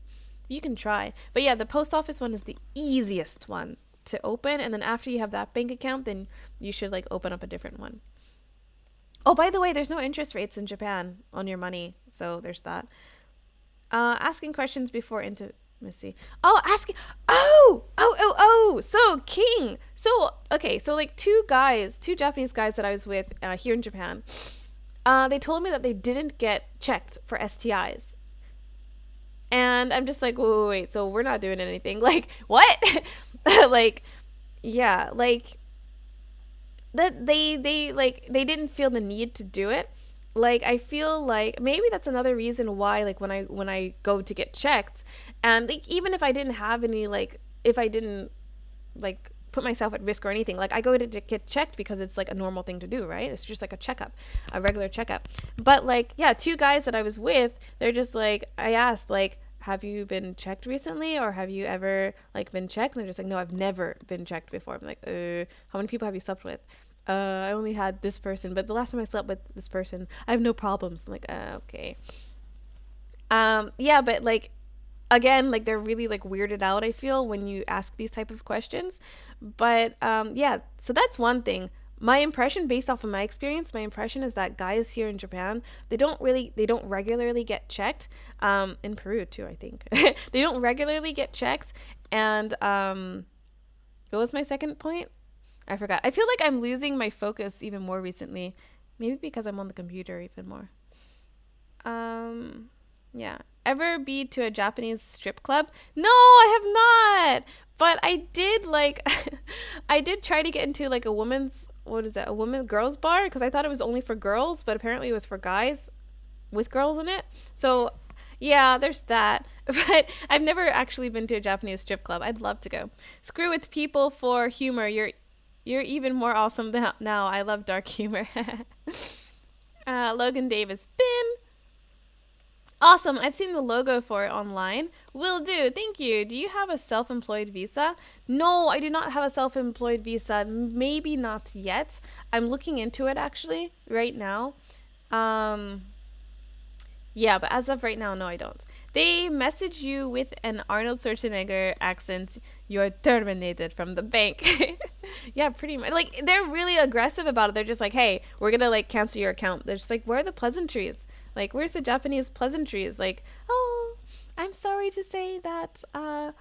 You can try. But yeah, the post office one is the easiest one to open, and then after you have that bank account, then you should like open up a different one. Oh, by the way, there's no interest rates in Japan on your money, so there's that. Asking questions before intimacy. Oh, asking. Oh. So King. So okay. So like two Japanese guys that I was with here in Japan. They told me that they didn't get checked for STIs, and I'm just like, wait. So we're not doing anything. Like what? Like, yeah. Like that they didn't feel the need to do it. Like I feel like maybe that's another reason why like when I go to get checked, and like even if I didn't have any, like if I didn't like put myself at risk or anything, like I go to get checked because it's like a normal thing to do, right? It's just like a checkup, a regular checkup. But like yeah, two guys that I was with, they're just like, I asked like, have you been checked recently, or have you ever like been checked? And they're just like, no, I've never been checked before. I'm like, how many people have you slept with? I only had this person, but the last time I slept with this person, I have no problems. I'm like, okay. Yeah, but like again, like they're really like weirded out, I feel, when you ask these type of questions. But yeah, so that's one thing. My impression, based off of my experience, my impression is that guys here in Japan, they don't regularly get checked. In Peru too, I think. They don't regularly get checked. And what was my second point? I forgot. I feel like I'm losing my focus even more recently. Maybe because I'm on the computer even more. Um, yeah. Ever be to a Japanese strip club? No, I have not. But I did like, I did try to get into like a woman's, what is it? A woman girls bar, because I thought it was only for girls, but apparently it was for guys with girls in it. So yeah, there's that. But I've never actually been to a Japanese strip club. I'd love to go. Screw with people for humor. You're even more awesome now. I love dark humor. Logan Davis. Bin. Awesome. I've seen the logo for it online. Will do. Thank you. Do you have a self-employed visa? No, I do not have a self-employed visa. Maybe not yet. I'm looking into it actually right now. Um, yeah, but as of right now, no, I don't. They message you with an Arnold Schwarzenegger accent. You're terminated from the bank. Yeah, pretty much. Like they're really aggressive about it. They're just like, hey, we're gonna like cancel your account. They're just like, where are the pleasantries? Like, where's the Japanese pleasantries? Like, oh, I'm sorry to say that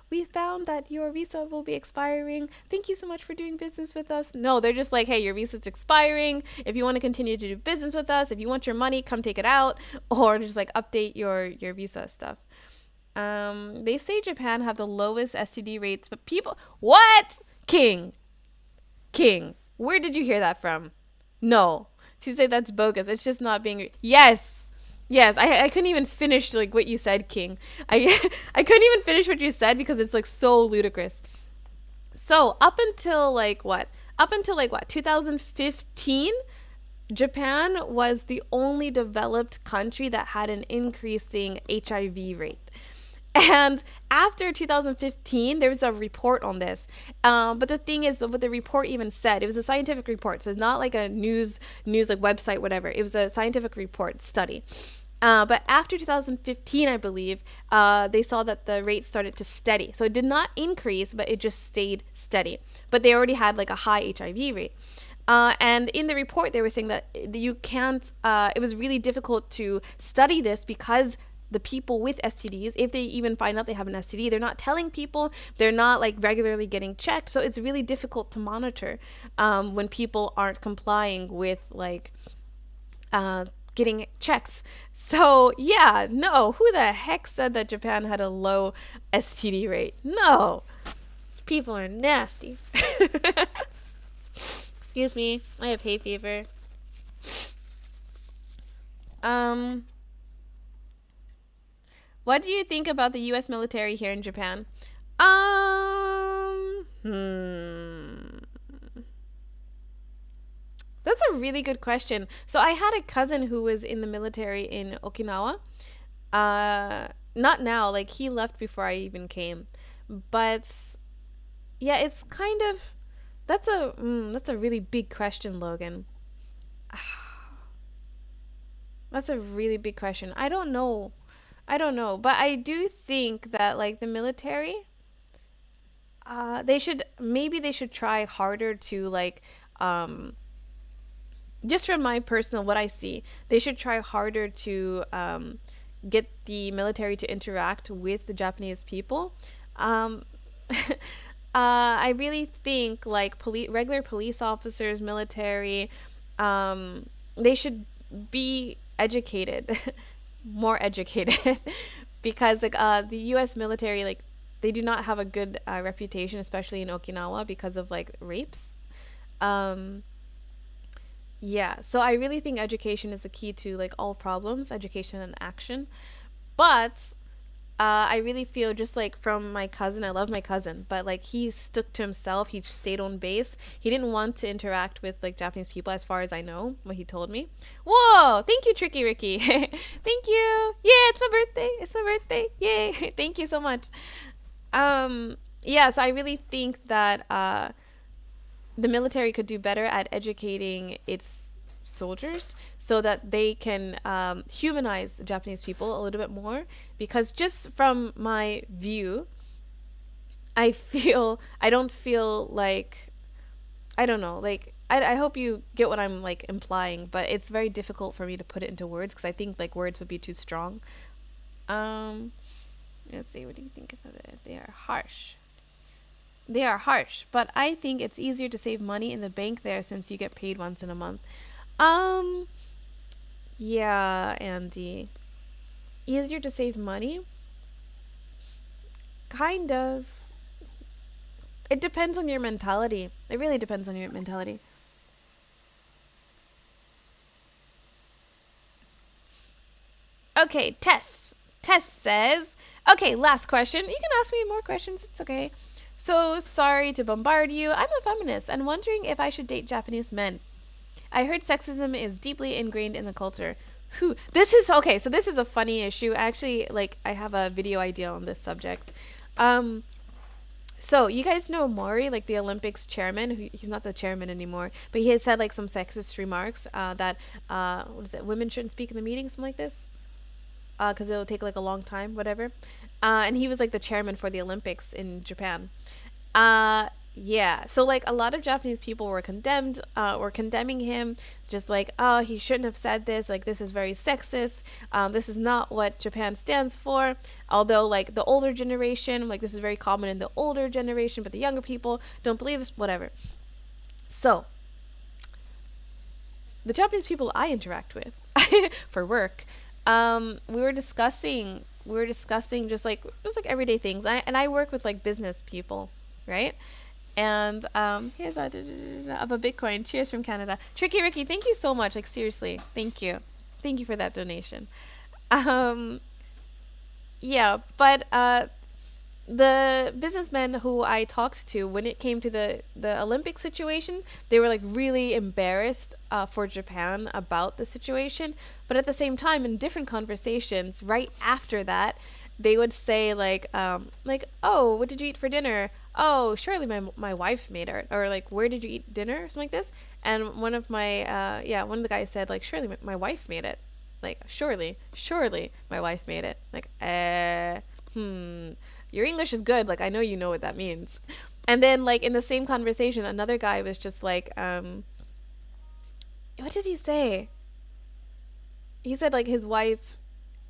we found that your visa will be expiring. Thank you so much for doing business with us. No, they're just like, hey, your visa's expiring. If you want to continue to do business with us, if you want your money, come take it out, or just like update your visa stuff. They say Japan have the lowest STD rates, but people, what? King, where did you hear that from? No, she said that's bogus. It's just not being. Yes, I couldn't even finish like what you said, King. I I couldn't even finish what you said because it's like so ludicrous. So Up until like what? 2015, Japan was the only developed country that had an increasing HIV rate. And after 2015, there was a report on this. But the thing is, what the report even said, it was a scientific report. So it's not like a news like website, whatever. It was a scientific report study. But after 2015, I believe, they saw that the rate started to steady. So it did not increase, but it just stayed steady. But they already had like a high HIV rate. And in the report, they were saying that you can't, it was really difficult to study this because the people with STDs, if they even find out they have an STD, they're not telling people, they're not like regularly getting checked. So it's really difficult to monitor when people aren't complying with like getting checked. So yeah, no, who the heck said that Japan had a low STD rate? No, people are nasty. Excuse me, I have hay fever. Um, what do you think about the U.S. military here in Japan? Hmm. That's a really good question. So I had a cousin who was in the military in Okinawa. Not now, like he left before I even came. But yeah, it's kind of that's a really big question, Logan. That's a really big question. I don't know. I don't know, but I do think that like the military, they should try harder to like um just from my personal what I see, they should try harder to get the military to interact with the Japanese people. Um, I really think like regular police officers, military, they should be educated, more educated, because like the U.S. military like they do not have a good reputation, especially in Okinawa, because of like rapes. Um, yeah, so I really think education is the key to like all problems, education and action. But I really feel just like from my cousin, I love my cousin, but like he stuck to himself. He stayed on base. He didn't want to interact with like Japanese people, as far as I know, what he told me. Whoa! Thank you, Tricky Ricky. Thank you. Yeah, it's my birthday. It's my birthday. Yay! Thank you so much. Yeah, so I really think that the military could do better at educating its soldiers so that they can humanize the Japanese people a little bit more. Because just from my view, I don't feel like, I don't know, like, I hope you get what I'm like implying, but it's very difficult for me to put it into words because I think like words would be too strong. Um, let's see, what do you think of it? They are harsh. They are harsh, but I think it's easier to save money in the bank there since you get paid once in a month. Um, yeah, Andy. Easier to save money? Kind of. It depends on your mentality. It really depends on your mentality. Okay, Tess. Tess says, okay, last question. You can ask me more questions. It's okay. So sorry to bombard you. I'm a feminist and wondering if I should date Japanese men. I heard sexism is deeply ingrained in the culture. Who? This is okay. So this is a funny issue. Actually, like I have a video idea on this subject. Um, so you guys know Mori, like the Olympics chairman. He's not the chairman anymore, but he had said like some sexist remarks that what is it? Women shouldn't speak in the meeting, something like this, because it'll take like a long time, whatever. And he was like the chairman for the Olympics in Japan. Yeah. So like a lot of Japanese people were condemning him, just like, oh, he shouldn't have said this. Like this is very sexist. This is not what Japan stands for. Although like the older generation, like this is very common in the older generation, but the younger people don't believe this. Whatever. So the Japanese people I interact with for work, we were discussing just like everyday things. I work with like business people, right? And here's of a Bitcoin. Cheers from Canada. Tricky Ricky, thank you so much. Like seriously, thank you for that donation. Um, yeah, but the businessmen who I talked to when it came to the Olympic situation, they were like really embarrassed for Japan about the situation. But at the same time, in different conversations, right after that, they would say like oh, what did you eat for dinner? Oh, surely my wife made it. Or like, where did you eat dinner? Or something like this. And one of the guys said like, surely my wife made it. Like surely my wife made it. Like your English is good. Like, I know you know what that means. And then, like, in the same conversation, another guy was just like, what did he say? He said, like,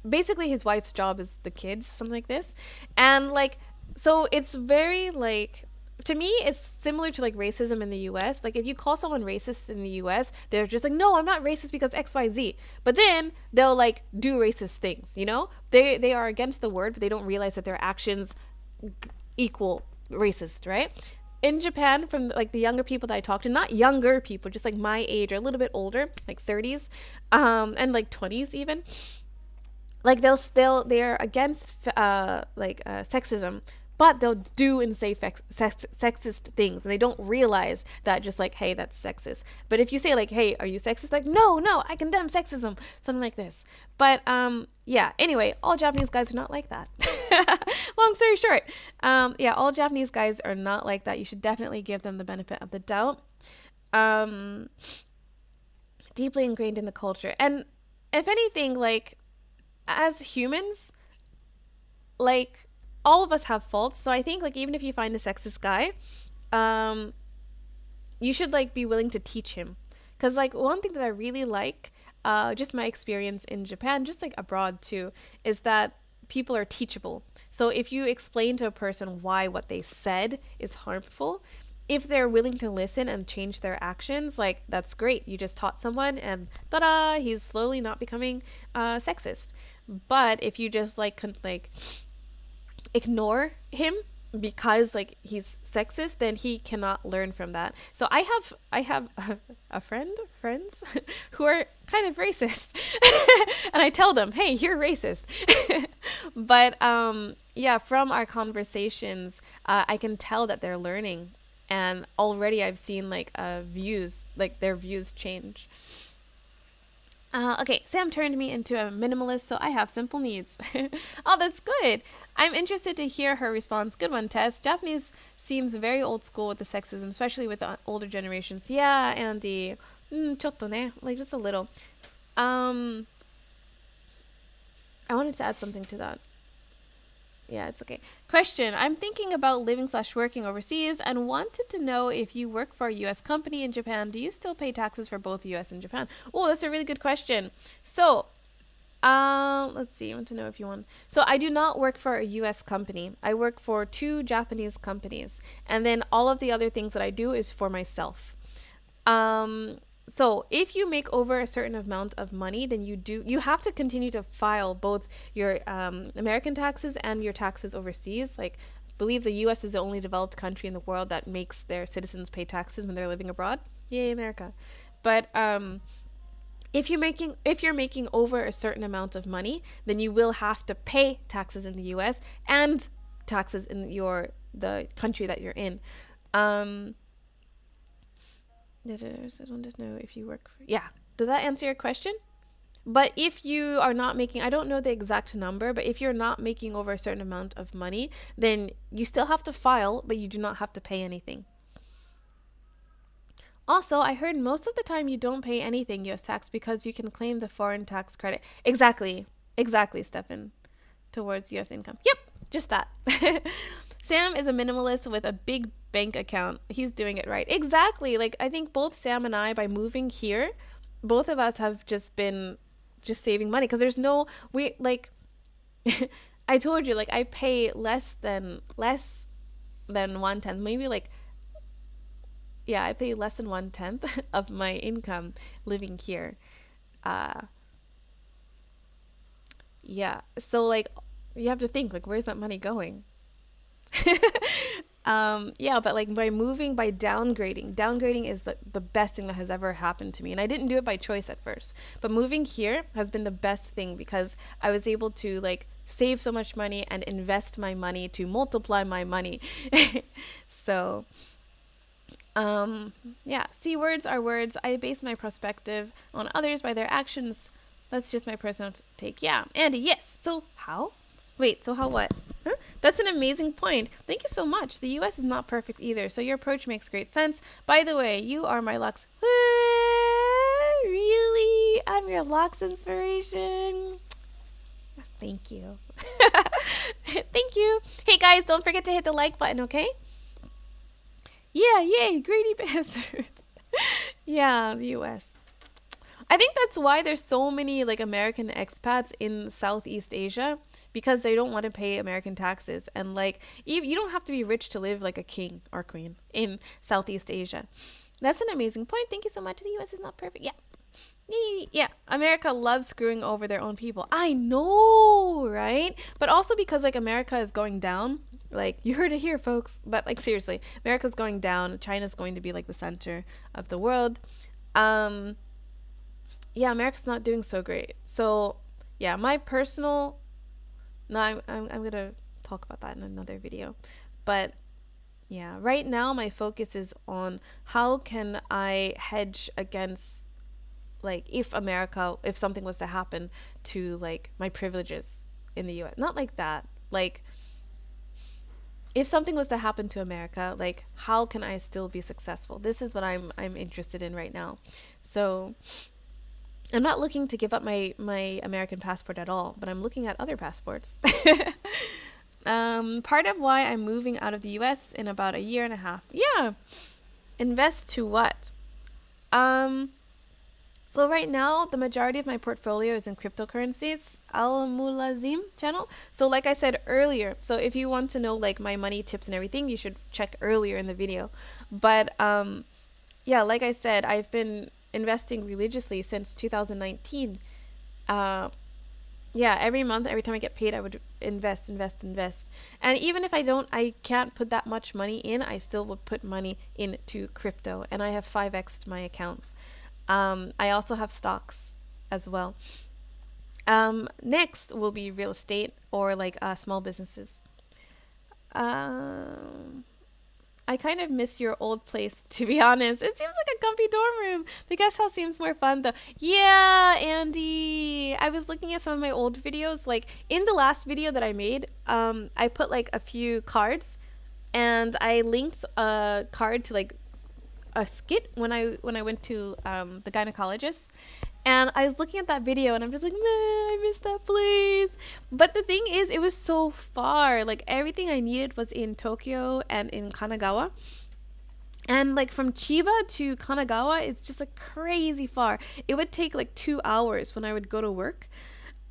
basically, his wife's job is the kids, something like this. And, like, so it's very, like, to me, it's similar to like racism in the US. Like if you call someone racist in the US, they're just like, no, I'm not racist because XYZ. But then they'll like do racist things, you know? They are against the word, but they don't realize that their actions equal racist, right? In Japan, from like the younger people that I talk to, not younger people, just like my age or a little bit older, like 30s, and like 20s even, like they're against sexism, but they'll do and say sexist things, and they don't realize that, just like, hey, that's sexist. But if you say like, hey, are you sexist, like, no, I condemn sexism, something like this. But yeah, anyway, all Japanese guys are not like that. Long story short, yeah, all Japanese guys are not like that. You should definitely give them the benefit of the doubt. Deeply ingrained in the culture. And if anything, like, as humans, like, all of us have faults. So I think, like, even if you find a sexist guy, you should like be willing to teach him. Because like one thing that I really like, just my experience in Japan, just like abroad too, is that people are teachable. So if you explain to a person why what they said is harmful, if they're willing to listen and change their actions, like, that's great. You just taught someone and ta-da, he's slowly not becoming sexist. But if you just like ignore him because like he's sexist, then he cannot learn from that. So I have friends who are kind of racist, and I tell them, hey, you're racist. But yeah, from our conversations, I can tell that they're learning, and already I've seen like views, like their views change. Okay, Sam turned me into a minimalist, so I have simple needs. Oh, that's good. I'm interested to hear her response. Good one, Tess. Japanese seems very old school with the sexism, especially with the older generations. Yeah, Andy. ちょっとね, like just a little. I wanted to add something to that. Yeah, it's okay. Question. I'm thinking about living/working overseas and wanted to know if you work for a U.S. company in Japan. Do you still pay taxes for both U.S. and Japan? Oh, that's a really good question. So, let's see. I want to know if you want. So I do not work for a U.S. company. I work for 2 Japanese companies. And then all of the other things that I do is for myself. So if you make over a certain amount of money, then you have to continue to file both your American taxes and your taxes overseas. Like, I believe the U.S. is the only developed country in the world that makes their citizens pay taxes when they're living abroad. Yay, America. But if you're making over a certain amount of money, then you will have to pay taxes in the U.S. and taxes in the country that you're in. I wanted to know if you work for... Yeah. Does that answer your question? But if you are not making... I don't know the exact number, but if you're not making over a certain amount of money, then you still have to file, but you do not have to pay anything. Also, I heard most of the time you don't pay anything U.S. tax because you can claim the foreign tax credit. Exactly, Stefan. Towards U.S. income. Yep, just that. Sam is a minimalist with a big bank account. He's doing it right. Exactly. Like, I think both Sam and I, by moving here, both of us have just been just saving money because there's no... We, like... I told you, like, I pay less than 1/10. Maybe, like... Yeah, I pay less than 1/10 of my income living here. Yeah. So, like, you have to think, like, where's that money going? Yeah, but like by downgrading is the best thing that has ever happened to me. And I didn't do it by choice at first, but moving here has been the best thing because I was able to like save so much money and invest my money to multiply my money. So, yeah, see, words are words. I base my perspective on others by their actions. That's just my personal take. Yeah, Andy, yes. So how? Wait, so how what? Huh? That's an amazing point. Thank you so much. The US is not perfect either, so your approach makes great sense. By the way, you are my Lux. Really? I'm your Lux inspiration. Thank you. Thank you. Hey guys, don't forget to hit the like button, okay? Yeah, yay, greedy bastards. Yeah, the US. I think that's why there's so many like American expats in Southeast Asia, because they don't want to pay American taxes. And like you don't have to be rich to live like a king or queen in Southeast Asia. That's an amazing point. Thank you so much. The US is not perfect. Yeah. Yeah, America loves screwing over their own people. I know, right? But also because like America is going down. Like you heard it here, folks. But like seriously, America's going down. China's going to be like the center of the world. Um, yeah, America's not doing so great. So yeah, my personal. No, I'm gonna talk about that in another video. But yeah, right now my focus is on how can I hedge against like if something was to happen to like my privileges in the US. Not like that. Like if something was to happen to America, like how can I still be successful? This is what I'm interested in right now. So I'm not looking to give up my American passport at all, but I'm looking at other passports. Part of why I'm moving out of the US in about a year and a half. Yeah. Invest to what? Um So right now, the majority of my portfolio is in cryptocurrencies. Al Mulazim channel. So like I said earlier, so if you want to know like my money tips and everything, you should check earlier in the video. But yeah, like I said, I've been investing religiously since 2019. Uh, yeah, every month, every time I get paid, I would invest. And even if I can't put that much money in, I still would put money into crypto. And I have 5x'd my accounts. I also have stocks as well. Next will be real estate or like small businesses. Um, I kind of miss your old place, to be honest. It seems like a comfy dorm room. The guest house seems more fun, though. Yeah, Andy. I was looking at some of my old videos. Like in the last video that I made, I put like a few cards, and I linked a card to like a skit when I went to the gynecologist, and I was looking at that video and I'm just like, man, I miss that place. But the thing is, it was so far. Like everything I needed was in Tokyo and in Kanagawa, and like from Chiba to Kanagawa, it's just like crazy far. It would take like 2 hours when I would go to work.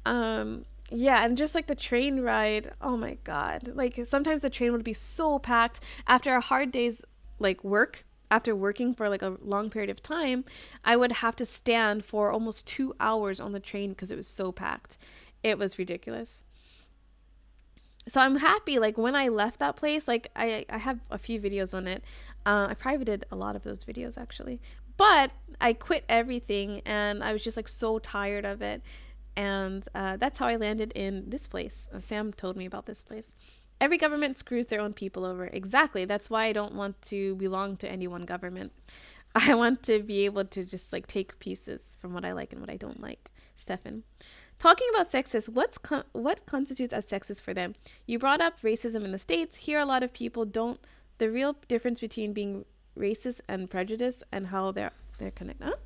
Yeah, and just like the train ride, oh my god, like sometimes the train would be so packed after a hard day's like work. After working for like a long period of time, I would have to stand for almost 2 hours on the train because it was so packed. It was ridiculous. So I'm happy, like when I left that place, like I have a few videos on it. I privated a lot of those videos actually, but I quit everything and I was just like so tired of it. And that's how I landed in this place. Sam told me about this place. Every government screws their own people over. Exactly. That's why I don't want to belong to any one government. I want to be able to just like take pieces from what I like and what I don't like. Stefan. Talking about sexist, what constitutes as sexist for them? You brought up racism in the States. Here, a lot of people don't. The real difference between being racist and prejudice and how they're connected. Huh?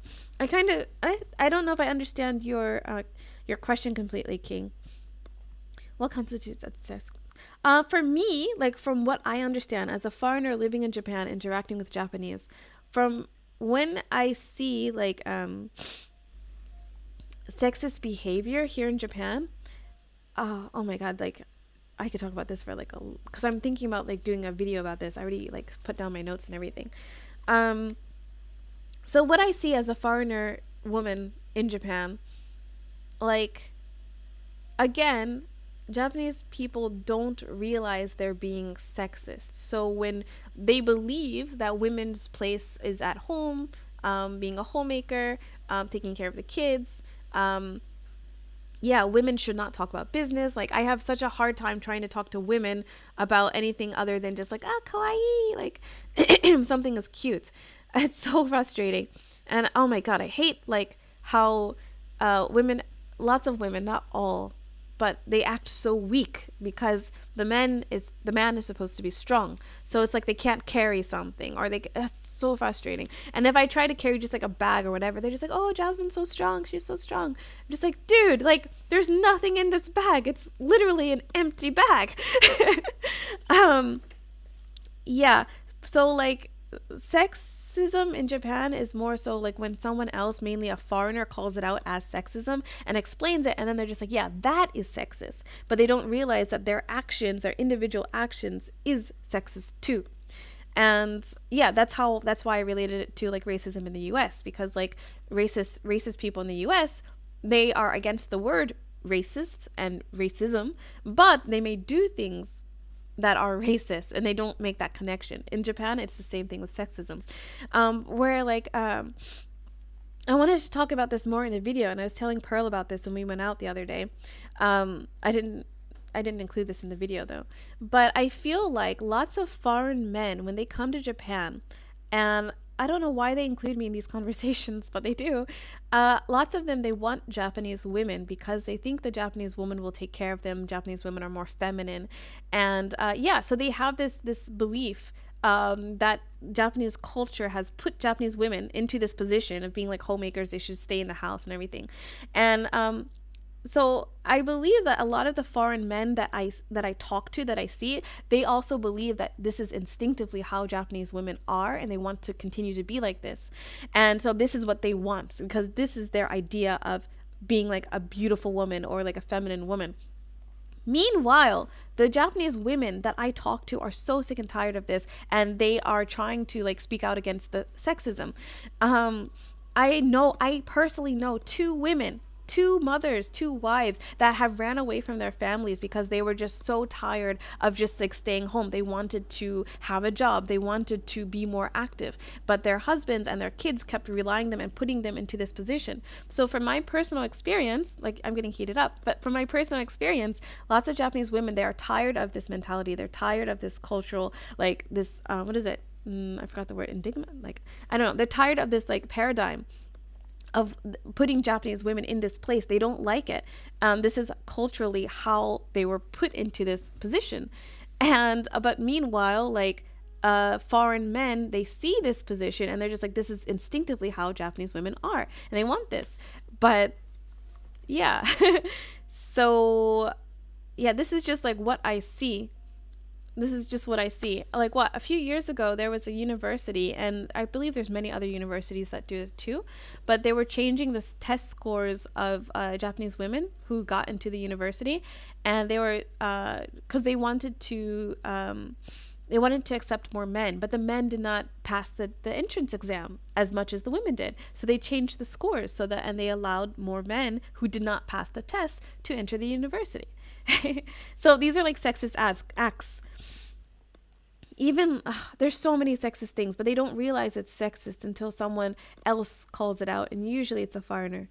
I don't know if I understand your question completely, King. What constitutes as sexist? For me, like from what I understand as a foreigner living in Japan, interacting with Japanese, from when I see like sexist behavior here in Japan, oh my god, like I could talk about this for like because I'm thinking about like doing a video about this. I already like put down my notes and everything. So what I see as a foreigner woman in Japan, like again, Japanese people don't realize they're being sexist. So when they believe that women's place is at home, being a homemaker, taking care of the kids, yeah, women should not talk about business. Like I have such a hard time trying to talk to women about anything other than just like, kawaii, like something is cute. It's so frustrating. And oh my god, I hate like how women, lots of women, not all, but they act so weak because the man is supposed to be strong. So it's like they can't carry something, or that's so frustrating. And if I try to carry just like a bag or whatever, they're just like, oh, Jasmine's so strong, she's so strong. I'm just like, dude, like there's nothing in this bag. It's literally an empty bag. Yeah. So like sexism in Japan is more so like when someone else, mainly a foreigner, calls it out as sexism and explains it, and then they're just like, yeah, that is sexist. But they don't realize that their actions, their individual actions, is sexist too. And yeah, that's why I related it to like racism in the US, because like racist people in the US, they are against the word racist and racism, but they may do things that are racist and they don't make that connection. In Japan, it's the same thing with sexism. Where like I wanted to talk about this more in a video, and I was telling Pearl about this when we went out the other day. I didn't include this in the video though, but I feel like lots of foreign men, when they come to Japan, and I don't know why they include me in these conversations, but they do. Lots of them, they want Japanese women because they think the Japanese woman will take care of them. Japanese women are more feminine, and yeah, so they have this belief that Japanese culture has put Japanese women into this position of being like homemakers. They should stay in the house and everything, and so I believe that a lot of the foreign men that I talk to, that I see, they also believe that this is instinctively how Japanese women are, and they want to continue to be like this. And so this is what they want, because this is their idea of being like a beautiful woman or like a feminine woman. Meanwhile, the Japanese women that I talk to are so sick and tired of this, and they are trying to like speak out against the sexism. I personally know two mothers, two wives that have ran away from their families because they were just so tired of just like staying home. They wanted to have a job. They wanted to be more active, but their husbands and their kids kept relying them and putting them into this position. So from my personal experience, like I'm getting heated up, but from my personal experience, lots of Japanese women, they are tired of this mentality. They're tired of this cultural, like this, what is it? I forgot the word, indigma. Like, I don't know. They're tired of this like paradigm of putting Japanese women in this place. They don't like it. This is culturally how they were put into this position. And but meanwhile, like foreign men, they see this position and they're just like, this is instinctively how Japanese women are, and they want this. But yeah, so yeah, this is just like what I see. This is just what I see. Like a few years ago, there was a university, and I believe there's many other universities that do this too, but they were changing the test scores of Japanese women who got into the university, and they were, because they wanted to accept more men, but the men did not pass the entrance exam as much as the women did. So they changed the scores and they allowed more men who did not pass the test to enter the university. So these are like sexist acts. Even there's so many sexist things, but they don't realize it's sexist until someone else calls it out, and usually it's a foreigner.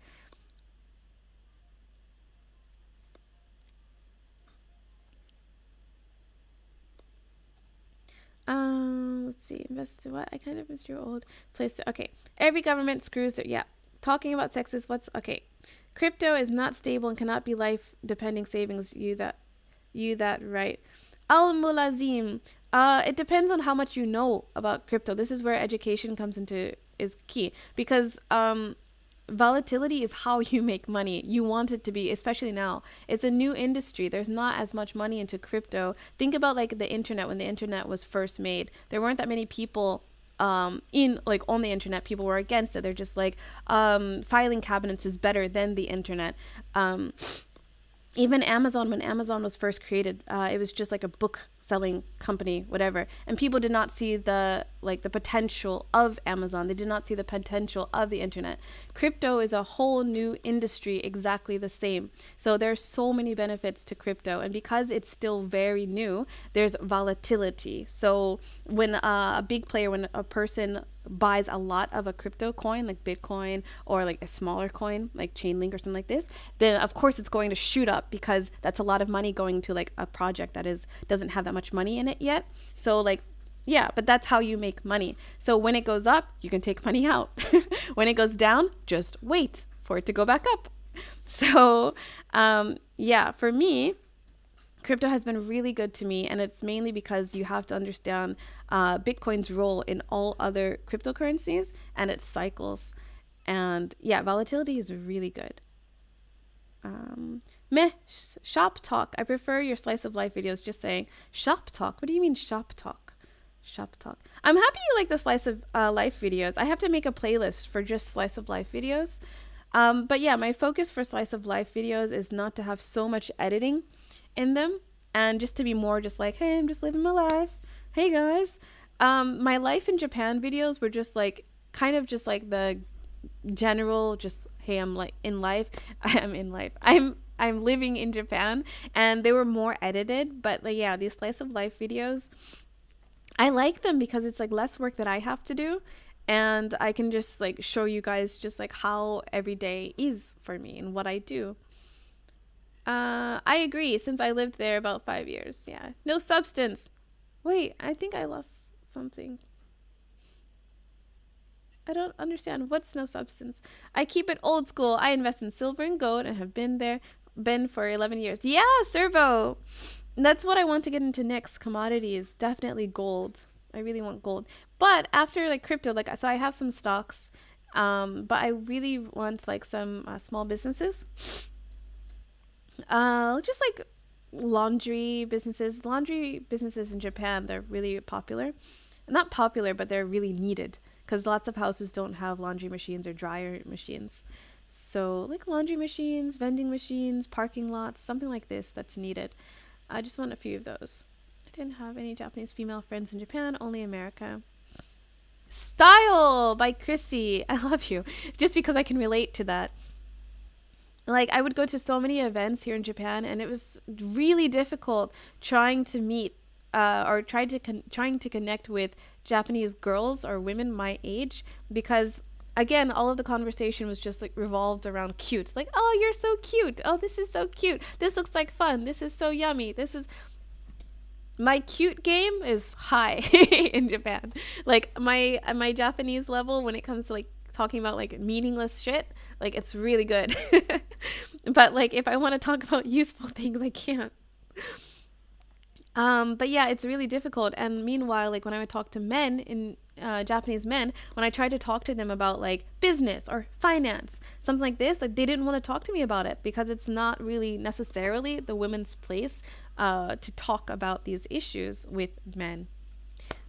Let's see. Invest what? I kind of missed your old place. Okay. Every government screws their, yeah. Talking about sexist, okay. Crypto is not stable and cannot be life depending savings. You that right. Al Mulazim. It depends on how much you know about crypto. This is where education is key, because volatility is how you make money. You want it to be, especially now. It's a new industry. There's not as much money into crypto. Think about like the internet. When the internet was first made, there weren't that many people in like on the internet. People were against it. They're just like filing cabinets is better than the internet. Even Amazon, when Amazon was first created, it was just like a book selling company, whatever. And people did not see the potential of Amazon. They did not see the potential of the internet. Crypto is a whole new industry, exactly the same. So there's so many benefits to crypto. And because it's still very new, there's volatility. So when a big player, when a person buys a lot of a crypto coin like Bitcoin, or like a smaller coin like Chainlink or something like this, then of course it's going to shoot up, because that's a lot of money going to like a project that doesn't have that much money in it yet. So like, yeah, but that's how you make money. So when it goes up, you can take money out. When it goes down, just wait for it to go back up. So yeah, for me, crypto has been really good to me, and it's mainly because you have to understand Bitcoin's role in all other cryptocurrencies and its cycles. And yeah, volatility is really good. Shop talk. I prefer your slice of life videos. Just saying. Shop talk. What do you mean shop talk? Shop talk. I'm happy you like the slice of life videos. I have to make a playlist for just slice of life videos. But yeah, my focus for slice of life videos is not to have so much editing in them, and just to be more just like, hey, I'm just living my life. Hey guys. My life in Japan videos were just like kind of just like the general, just hey, I'm like in life. I'm in life. I'm living in Japan, and they were more edited, but like yeah, these slice of life videos, I like them because it's like less work that I have to do, and I can just like show you guys just like how every day is for me and what I do. I agree, since I lived there about 5 years. Yeah. No substance. Wait, I think I lost something. I don't understand. What's no substance? I keep it old school. I invest in silver and gold and have been for 11 years. Yeah, Servo. That's what I want to get into next. Commodities. Definitely gold. I really want gold. But after like crypto, like, so I have some stocks. But I really want like some small businesses. Just like laundry businesses in Japan, they're really popular. Not popular, but they're really needed because lots of houses don't have laundry machines or dryer machines. So like laundry machines, vending machines, parking lots, something like this that's needed. I just want a few of those. I didn't have any Japanese female friends in Japan, only America. Style by Chrissy. I love you. Just because I can relate to that. Like I would go to so many events here in Japan, and it was really difficult trying to meet or trying to connect with Japanese girls or women my age, because again, all of the conversation was just like revolved around cute. Like, oh, you're so cute. Oh, this is so cute. This looks like fun. This is so yummy. This is my cute game is high in Japan. Like my Japanese level when it comes to like talking about like meaningless shit, like it's really good. But like if I want to talk about useful things, I can't. But yeah, it's really difficult. And meanwhile, like when I would talk to men in Japanese men, when I tried to talk to them about like business or finance, something like this, like they didn't want to talk to me about it because it's not really necessarily the women's place to talk about these issues with men.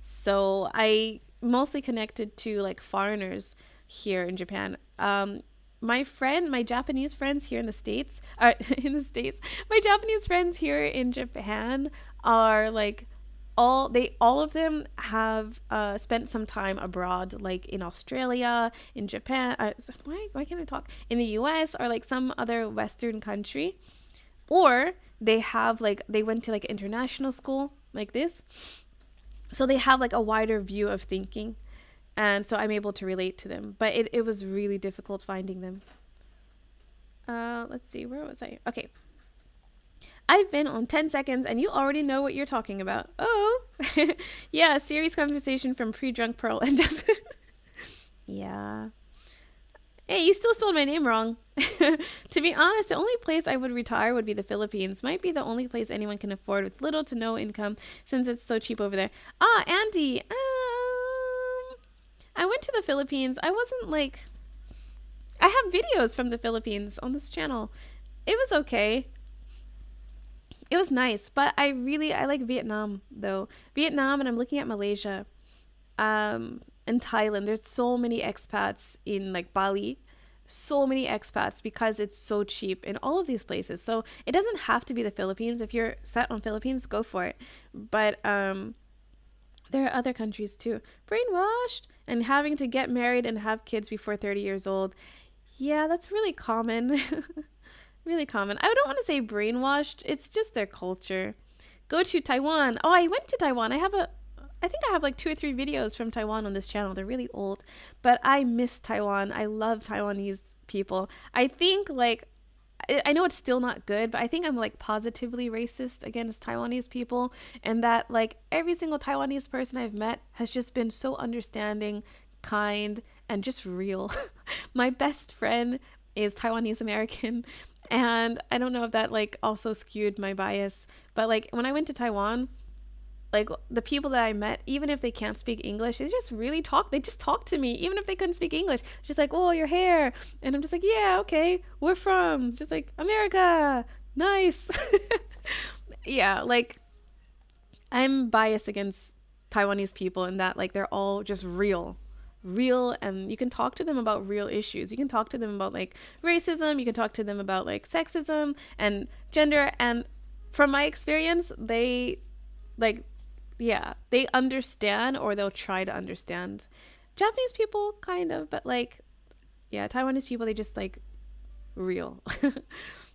So I mostly connected to like foreigners here in Japan. My Japanese friends here in the States are in the States. My Japanese friends here in Japan are like all of them have spent some time abroad, like in Australia, in Japan. Why can't I talk? In the U.S. or like some other Western country, or they went to like international school like this, so they have like a wider view of thinking, and so I'm able to relate to them. But it was really difficult finding them. Let's see, where was I? Okay. I've been on 10 seconds and you already know what you're talking about. Oh, yeah, serious conversation from pre-drunk Pearl and just yeah. Hey, you still spelled my name wrong. To be honest, the only place I would retire would be the Philippines. Might be the only place anyone can afford with little to no income since it's so cheap over there. Ah, Andy, I went to the Philippines. I wasn't like, I have videos from the Philippines on this channel. It was okay. It was nice, but I like Vietnam though. Vietnam, and I'm looking at Malaysia, and Thailand. There's so many expats in like Bali, so many expats because it's so cheap in all of these places. So it doesn't have to be the Philippines. If you're set on Philippines, go for it. But there are other countries too. Brainwashed and having to get married and have kids before 30 years old. Yeah, that's really common. Really common. I don't want to say brainwashed. It's just their culture. Go to Taiwan. Oh, I went to Taiwan. I think I have like 2 or 3 videos from Taiwan on this channel. They're really old, but I miss Taiwan. I love Taiwanese people. I think like, I know it's still not good, but I think I'm like positively racist against Taiwanese people, and that like every single Taiwanese person I've met has just been so understanding, kind, and just real. My best friend is Taiwanese American, and I don't know if that like also skewed my bias, but like when I went to Taiwan, like the people that I met, even if they can't speak English, they just talk to me even if they couldn't speak English. Just like, oh, your hair, and I'm just like, yeah, okay, we're from just like America, nice. Yeah, like I'm biased against Taiwanese people in that like they're all just real, and you can talk to them about real issues. You can talk to them about like racism, you can talk to them about like sexism and gender, and from my experience, they like, yeah, they understand, or they'll try to understand. Japanese people kind of, but like, yeah, Taiwanese people, they just like real.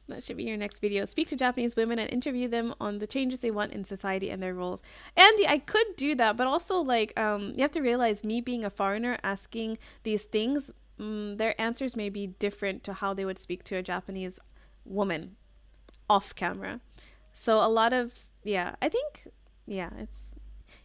That should be your next video. Speak to Japanese women and interview them on the changes they want in society and their roles. Andy, I could do that, but also like you have to realize, me being a foreigner asking these things, their answers may be different to how they would speak to a Japanese woman off camera. So a lot of, yeah, I think, yeah, it's,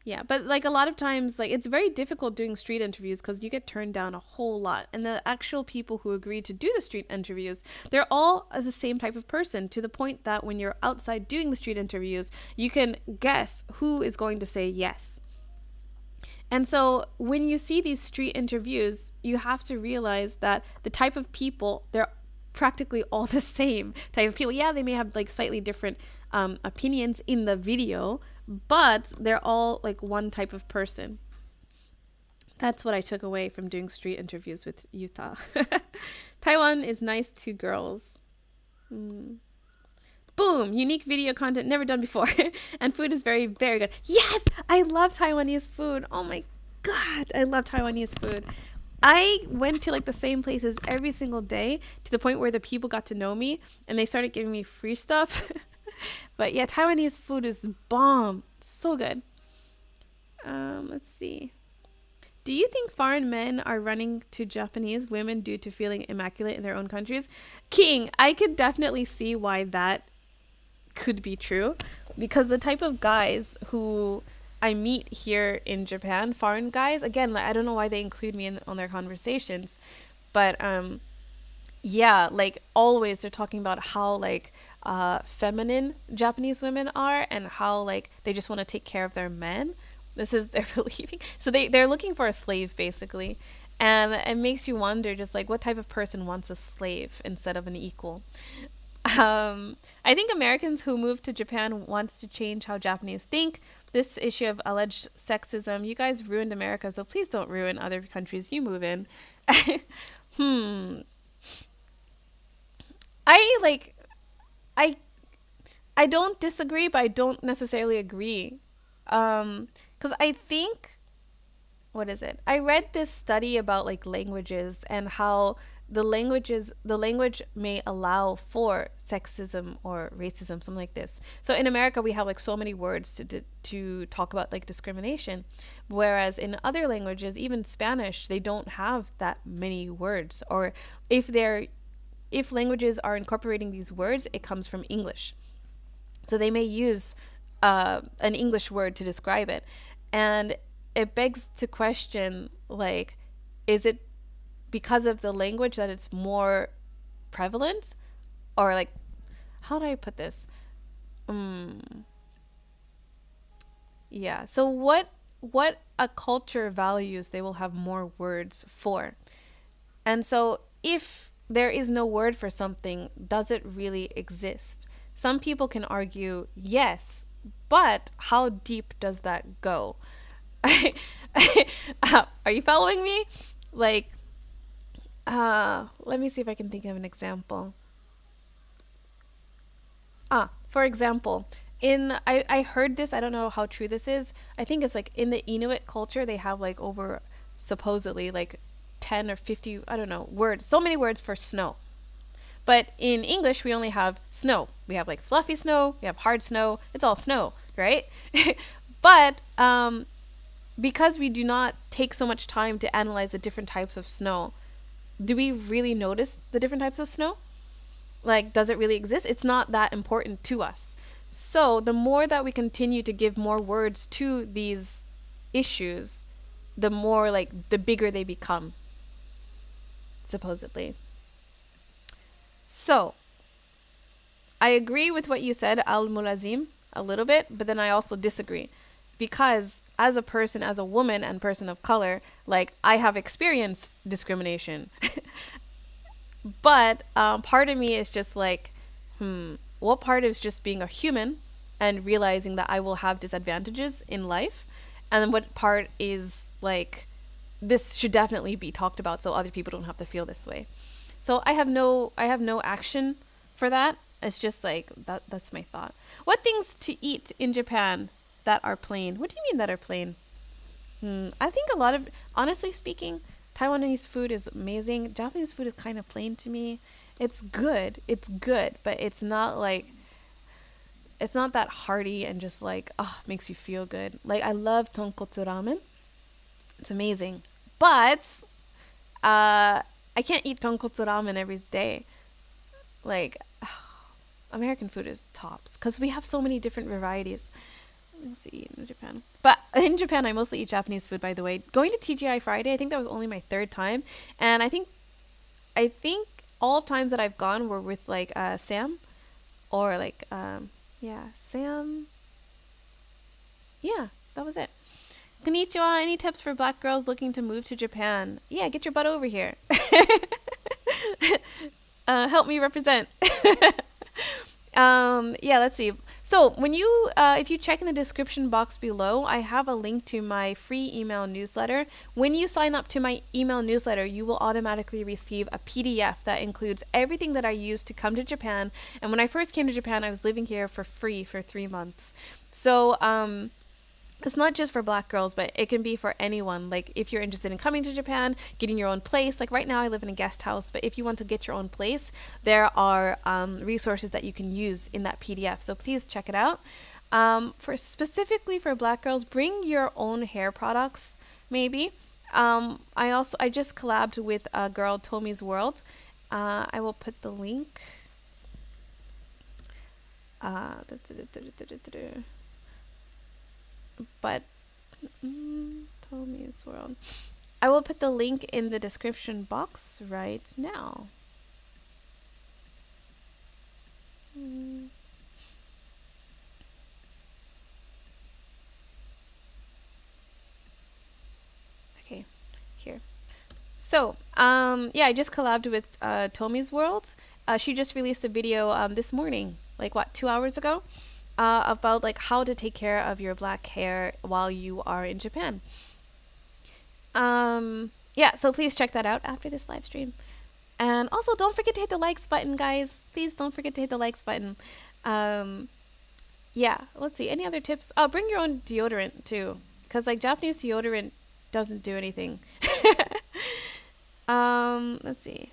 yeah, but like a lot of times, like it's very difficult doing street interviews because you get turned down a whole lot. And the actual people who agree to do the street interviews, they're all the same type of person, to the point that when you're outside doing the street interviews, you can guess who is going to say yes. And so when you see these street interviews, you have to realize that the type of people, they're practically all the same type of people. Yeah, they may have like slightly different opinions in the video, but they're all like one type of person. That's what I took away from doing street interviews with Utah. Taiwan is nice to girls. Boom! Unique video content never done before. And food is very, very good. Yes! I love Taiwanese food. Oh my God, I love Taiwanese food. I went to like the same places every single day, to the point where the people got to know me and they started giving me free stuff. But yeah, Taiwanese food is bomb. So good. Let's see. Do you think foreign men are running to Japanese women due to feeling immaculate in their own countries? King, I could definitely see why that could be true, because the type of guys who I meet here in Japan, foreign guys, again, like, I don't know why they include me on their conversations, but yeah, like always they're talking about how like feminine Japanese women are, and how like they just want to take care of their men. This is their believing. So they're looking for a slave basically. And it makes you wonder just like what type of person wants a slave instead of an equal. I think Americans who moved to Japan wants to change how Japanese think. This issue of alleged sexism, you guys ruined America, so please don't ruin other countries you move in. I like, I don't disagree, but I don't necessarily agree. Because I think, what is it? I read this study about like languages, and how the language may allow for sexism or racism, something like this. So in America, we have like so many words to talk about like discrimination, whereas in other languages, even Spanish, they don't have that many words. Or if languages are incorporating these words, it comes from English. So they may use an English word to describe it. And it begs to question, like, is it because of the language that it's more prevalent? Or like, how do I put this? Yeah. So what a culture values, they will have more words for. And so if there is no word for something, does it really exist? Some people can argue yes, but how deep does that go? Are you following me? Like, let me see if I can think of an example. For example, I heard this, I don't know how true this is. I think it's like in the Inuit culture, they have like over supposedly like 10 or 50, I don't know, words, so many words for snow. But in English, we only have snow. We have like fluffy snow, we have hard snow, it's all snow, right? But because we do not take so much time to analyze the different types of snow, do we really notice the different types of snow? Like, does it really exist? It's not that important to us. So the more that we continue to give more words to these issues, the more like the bigger they become, supposedly. So I agree with what you said, Al-Mulazim, a little bit, but then I also disagree. Because as a person, as a woman and person of color, like, I have experienced discrimination. But part of me is just like, what part is just being a human and realizing that I will have disadvantages in life, and what part is like this should definitely be talked about so other people don't have to feel this way. So I have no action for that. It's just like that's my thought. What things to eat in Japan that are plain? What do you mean that are plain? I think a lot of, honestly speaking, Taiwanese food is amazing. Japanese food is kind of plain to me. It's good, but it's not that hearty and just like, oh, makes you feel good. Like, I love tonkotsu ramen. It's amazing. But I can't eat tonkotsu ramen every day. Like, American food is tops because we have so many different varieties. Let's see, in Japan. But in Japan, I mostly eat Japanese food, by the way. Going to TGI Friday, I think that was only my third time. And I think all times that I've gone were with like Sam or like yeah, Sam. Yeah, that was it. Konnichiwa, any tips for black girls looking to move to Japan? Yeah, get your butt over here. Help me represent. Yeah, let's see. So when you if you check in the description box below, I have a link to my free email newsletter. When you sign up to my email newsletter, you will automatically receive a PDF that includes everything that I used to come to Japan. And when I first came to Japan, I was living here for free for 3 months. So it's not just for black girls, but it can be for anyone. Like, if you're interested in coming to Japan, getting your own place. Like, right now I live in a guest house, but if you want to get your own place, there are resources that you can use in that PDF. So please check it out. For specifically for black girls, bring your own hair products, maybe. I just collabed with a girl, Tomi's World. I will put the link. But Tomi's World. I will put the link in the description box right now. Okay, here. So, yeah, I just collabed with Tomi's World. She just released a video this morning, like what, 2 hours ago? About like how to take care of your black hair while you are in Japan. Yeah, so please check that out after this live stream. And also, don't forget to hit the likes button, guys. Please don't forget to hit the likes button. Yeah, let's see. Any other tips? Oh, bring your own deodorant too, because like Japanese deodorant doesn't do anything. Let's see.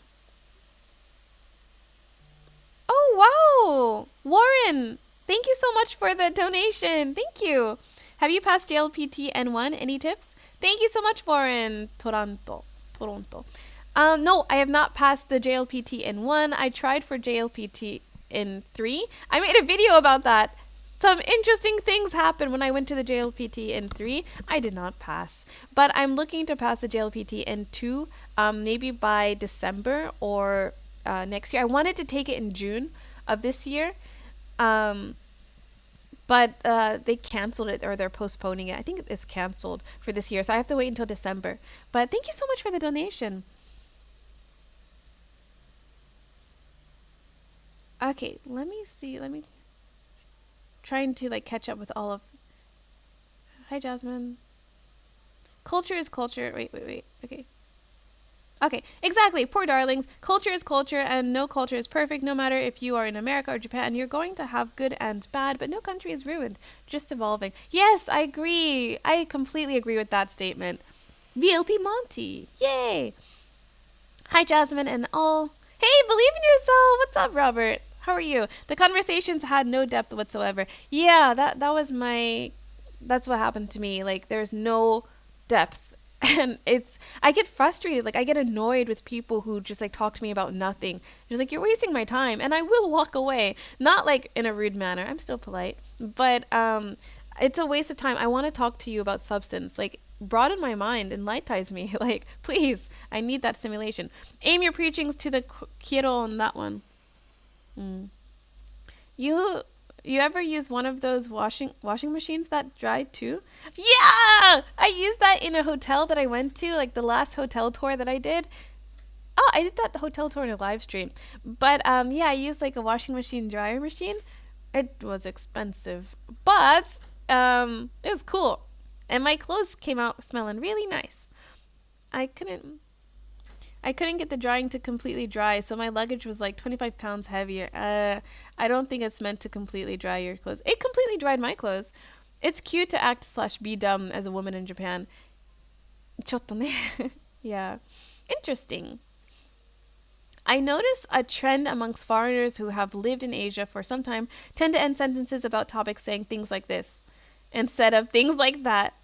Oh, wow, Warren. Thank you so much for the donation. Thank you. Have you passed JLPT N1? Any tips? Thank you so much, Warren. Toronto. No, I have not passed the JLPT N1. I tried for JLPT N3. I made a video about that. Some interesting things happened when I went to the JLPT N3. I did not pass. But I'm looking to pass the JLPT N2 maybe by December or next year. I wanted to take it in June of this year. But they canceled it, or they're postponing it. I think it's canceled for this year, so I have to wait until December. But thank you so much for the donation. Okay, let me see. Trying to like catch up with all of. Hi, Jasmine. Culture is culture. Wait. Okay, exactly. Poor darlings. Culture is culture, and no culture is perfect. No matter if you are in America or Japan, you're going to have good and bad, but no country is ruined, just evolving. Yes, I agree. I completely agree with that statement. VLP Monty. Yay. Hi, Jasmine and all. Hey, believe in yourself. What's up, Robert? How are you? The conversations had no depth whatsoever. Yeah, that's what happened to me. Like, there's no depth. And I get frustrated. Like, I get annoyed with people who just like talk to me about nothing. Just like, you're wasting my time, and I will walk away. Not like in a rude manner. I'm still polite, but it's a waste of time. I want to talk to you about substance. Like, broaden my mind, enlightenize me. Like, please, I need that stimulation. Aim your preachings to the kiro on that one. You ever use one of those washing machines that dry too? Yeah! I used that in a hotel that I went to, like the last hotel tour that I did. Oh, I did that hotel tour in a live stream. But yeah, I used like a washing machine dryer machine. It was expensive, but it was cool. And my clothes came out smelling really nice. I couldn't I couldn't get the drying to completely dry, so my luggage was like 25 pounds heavier. I don't think it's meant to completely dry your clothes. It completely dried my clothes. It's cute to act slash be dumb as a woman in Japan. ちょっとね. Yeah. Interesting. I notice a trend amongst foreigners who have lived in Asia for some time tend to end sentences about topics saying things like this instead of things like that.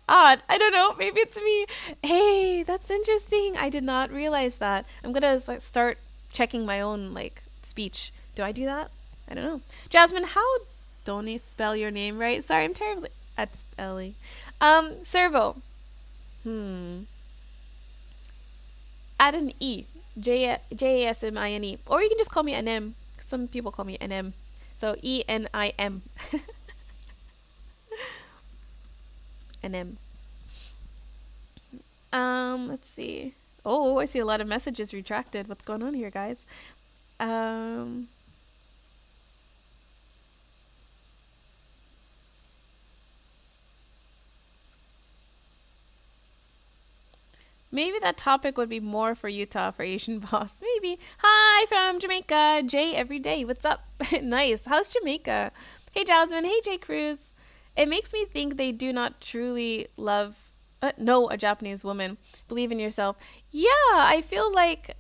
Odd. I don't know. Maybe it's me. Hey, that's interesting. I did not realize that. I'm gonna start checking my own like speech. Do I do that? I don't know. Jasmine, how don't you spell your name right? Sorry, I'm terrible at spelling. Servo. Add an E. Jasmine. Or you can just call me NM. Some people call me NM. So ENIM. NM. Let's see. Oh, I see a lot of messages retracted. What's going on here, guys? Maybe that topic would be more for Utah for Asian boss. Maybe. Hi from Jamaica. Jay every day. What's up? Nice. How's Jamaica? Hey, Jasmine. Hey, Jay Cruz. It makes me think they do not truly know a Japanese woman. Believe in yourself. Yeah, I feel like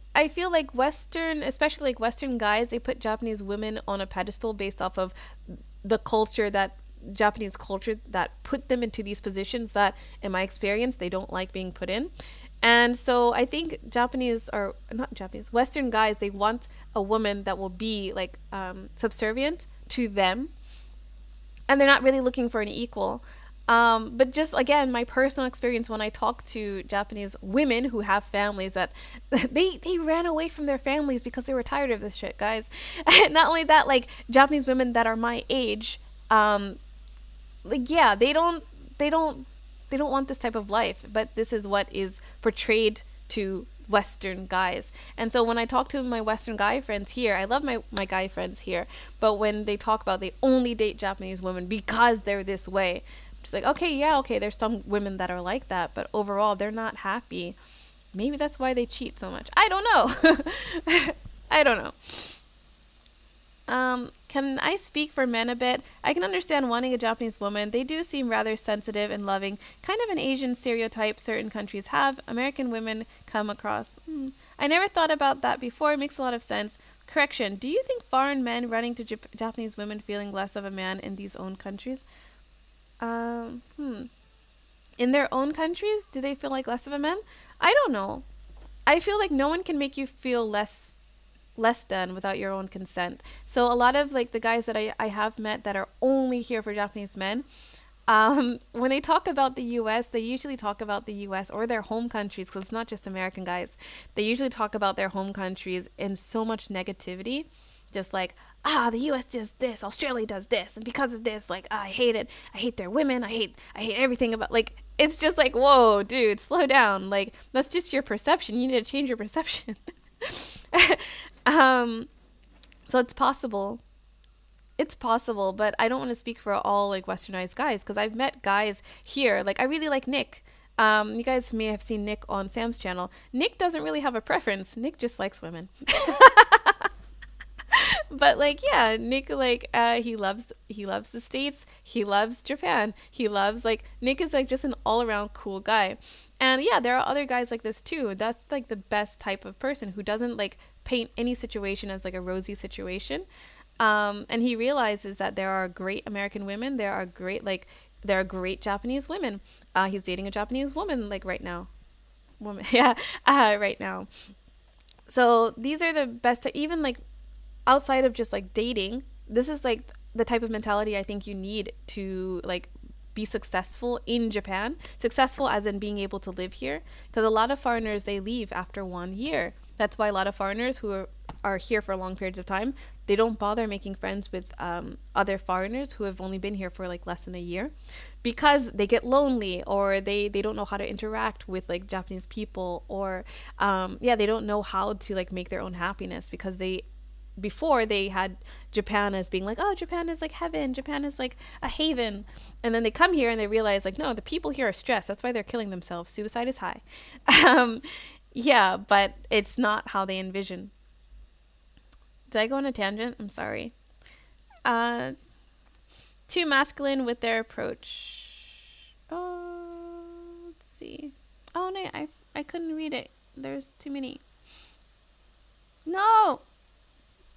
Western, especially like Western guys, they put Japanese women on a pedestal based off of the Japanese culture that put them into these positions that, in my experience, they don't like being put in. And so I think Western guys, they want a woman that will be like subservient to them. And they're not really looking for an equal. But just, again, my personal experience when I talk to Japanese women who have families that they ran away from their families because they were tired of this shit, guys. And not only that, like Japanese women that are my age, like, yeah, they don't want this type of life, but this is what is portrayed to Western guys. And so when I talk to my Western guy friends here, I love my guy friends here, but when they talk about they only date Japanese women because they're this way, just like, okay, there's some women that are like that, but overall they're not happy. Maybe that's why they cheat so much. I don't know. I don't know. Can I speak for men a bit? I can understand wanting a Japanese woman. They do seem rather sensitive and loving, kind of an Asian stereotype certain countries have. American women come across. I never thought about that before. It makes a lot of sense. Correction. Do you think foreign men running to Japanese women feeling less of a man in these own countries? In their own countries, do they feel like less of a man? I don't know. I feel like no one can make you feel less than without your own consent. So a lot of like the guys that I have met that are only here for Japanese men, when they talk about the US, they usually talk about the US or their home countries, because it's not just American guys. They usually talk about their home countries in so much negativity, just like, the US does this, Australia does this, and because of this, like, I hate it. I hate their women. I hate everything about, like, it's just like, whoa, dude, slow down. Like, that's just your perception. You need to change your perception. So it's possible, but I don't want to speak for all like westernized guys, because I've met guys here, like I really like Nick. You guys may have seen Nick on Sam's channel. Nick doesn't really have a preference. Nick just likes women. But like, yeah, Nick, like, he loves the States. He loves Japan. He loves, like, Nick is like just an all around cool guy. And yeah, there are other guys like this too. That's like the best type of person who doesn't like paint any situation as like a rosy situation. And he realizes that there are great American women. There are great Japanese women. He's dating a Japanese woman like right now. Right now. So these are the best, even like outside of just like dating, this is like the type of mentality I think you need to like be successful in Japan. Successful as in being able to live here, because a lot of foreigners, they leave after 1 year. That's why a lot of foreigners who are here for long periods of time, they don't bother making friends with other foreigners who have only been here for like less than a year, because they get lonely, or they don't know how to interact with like Japanese people, or they don't know how to like make their own happiness, because before they had Japan as being like, oh, Japan is like heaven, Japan is like a haven. And then they come here and they realize like, no, the people here are stressed. That's why they're killing themselves. Suicide is high. um, yeah, but it's not how they envision. Did I go on a tangent? I'm sorry. Uh, Too masculine with their approach. Oh, let's see. Oh no, I couldn't read it. There's too many. No.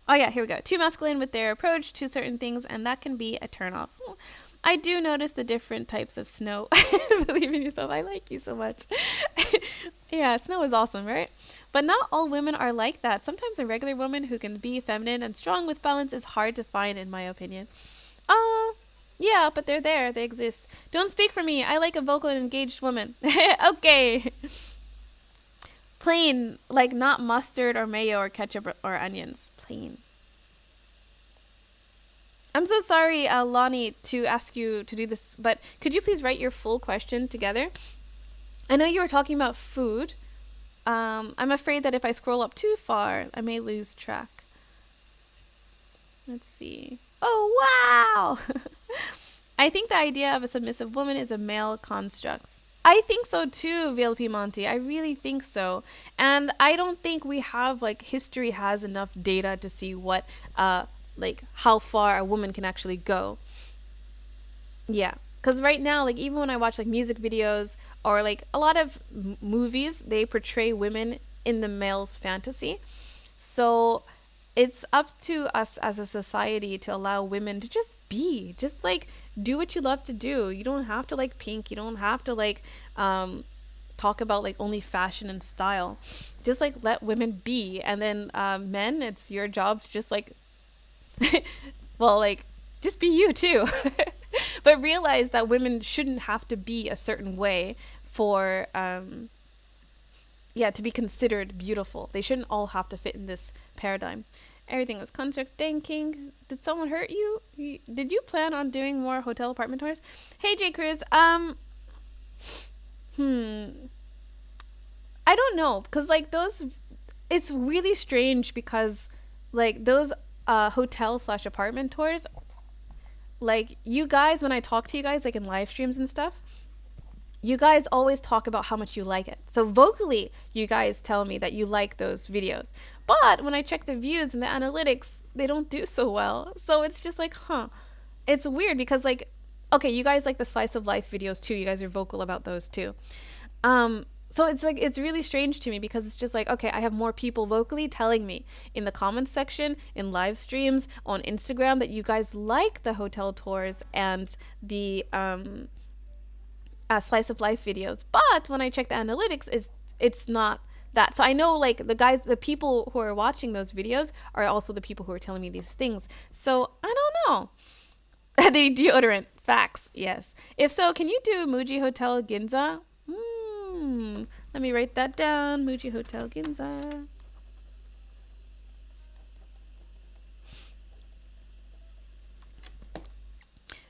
Oh yeah, here we go. Too masculine with their approach to certain things, and that can be a turnoff. I do notice the different types of Snow. Believe in yourself. I like you so much. Yeah, Snow is awesome, right? But not all women are like that. Sometimes a regular woman who can be feminine and strong with balance is hard to find, in my opinion. Yeah, but they're there. They exist. Don't speak for me. I like a vocal and engaged woman. Okay. Plain, like not mustard or mayo or ketchup or onions. Plain. I'm so sorry, Lonnie, to ask you to do this, but could you please write your full question together? I know you were talking about food. I'm afraid that if I scroll up too far, I may lose track. Let's see. Oh, wow! I think the idea of a submissive woman is a male construct. I think so too, VLP Monty. I really think so. And I don't think we have, like, history has enough data to see what, like, how far a woman can actually go. Yeah. Because right now, like, even when I watch, like, music videos or, like, a lot of movies, they portray women in the male's fantasy. So it's up to us as a society to allow women to just be, just like do what you love to do. You don't have to like pink. You don't have to like talk about like only fashion and style. Just like let women be. And then men, it's your job to just like, well, like just be you too. But realize that women shouldn't have to be a certain way for yeah, to be considered beautiful. They shouldn't all have to fit in this paradigm. Everything was construct thinking. Did someone hurt you? Did you plan on doing more hotel apartment tours? Hey, J. Cruz. I don't know, because like those, it's really strange because like those hotel slash apartment tours, like you guys, when I talk to you guys like in live streams and stuff, you guys always talk about how much you like it. So vocally, you guys tell me that you like those videos. But when I check the views and the analytics, they don't do so well. So it's just like, huh. It's weird because like, okay, you guys like the slice of life videos too. You guys are vocal about those too. So it's like, it's really strange to me because it's just like, okay, I have more people vocally telling me in the comments section, in live streams, on Instagram that you guys like the hotel tours and the, slice of life videos, but when I check the analytics, it's not that. So I know like the people who are watching those videos are also the people who are telling me these things. So I don't know. The deodorant, facts, yes. If so, can you do Muji Hotel Ginza? Let me write that down. Muji Hotel Ginza.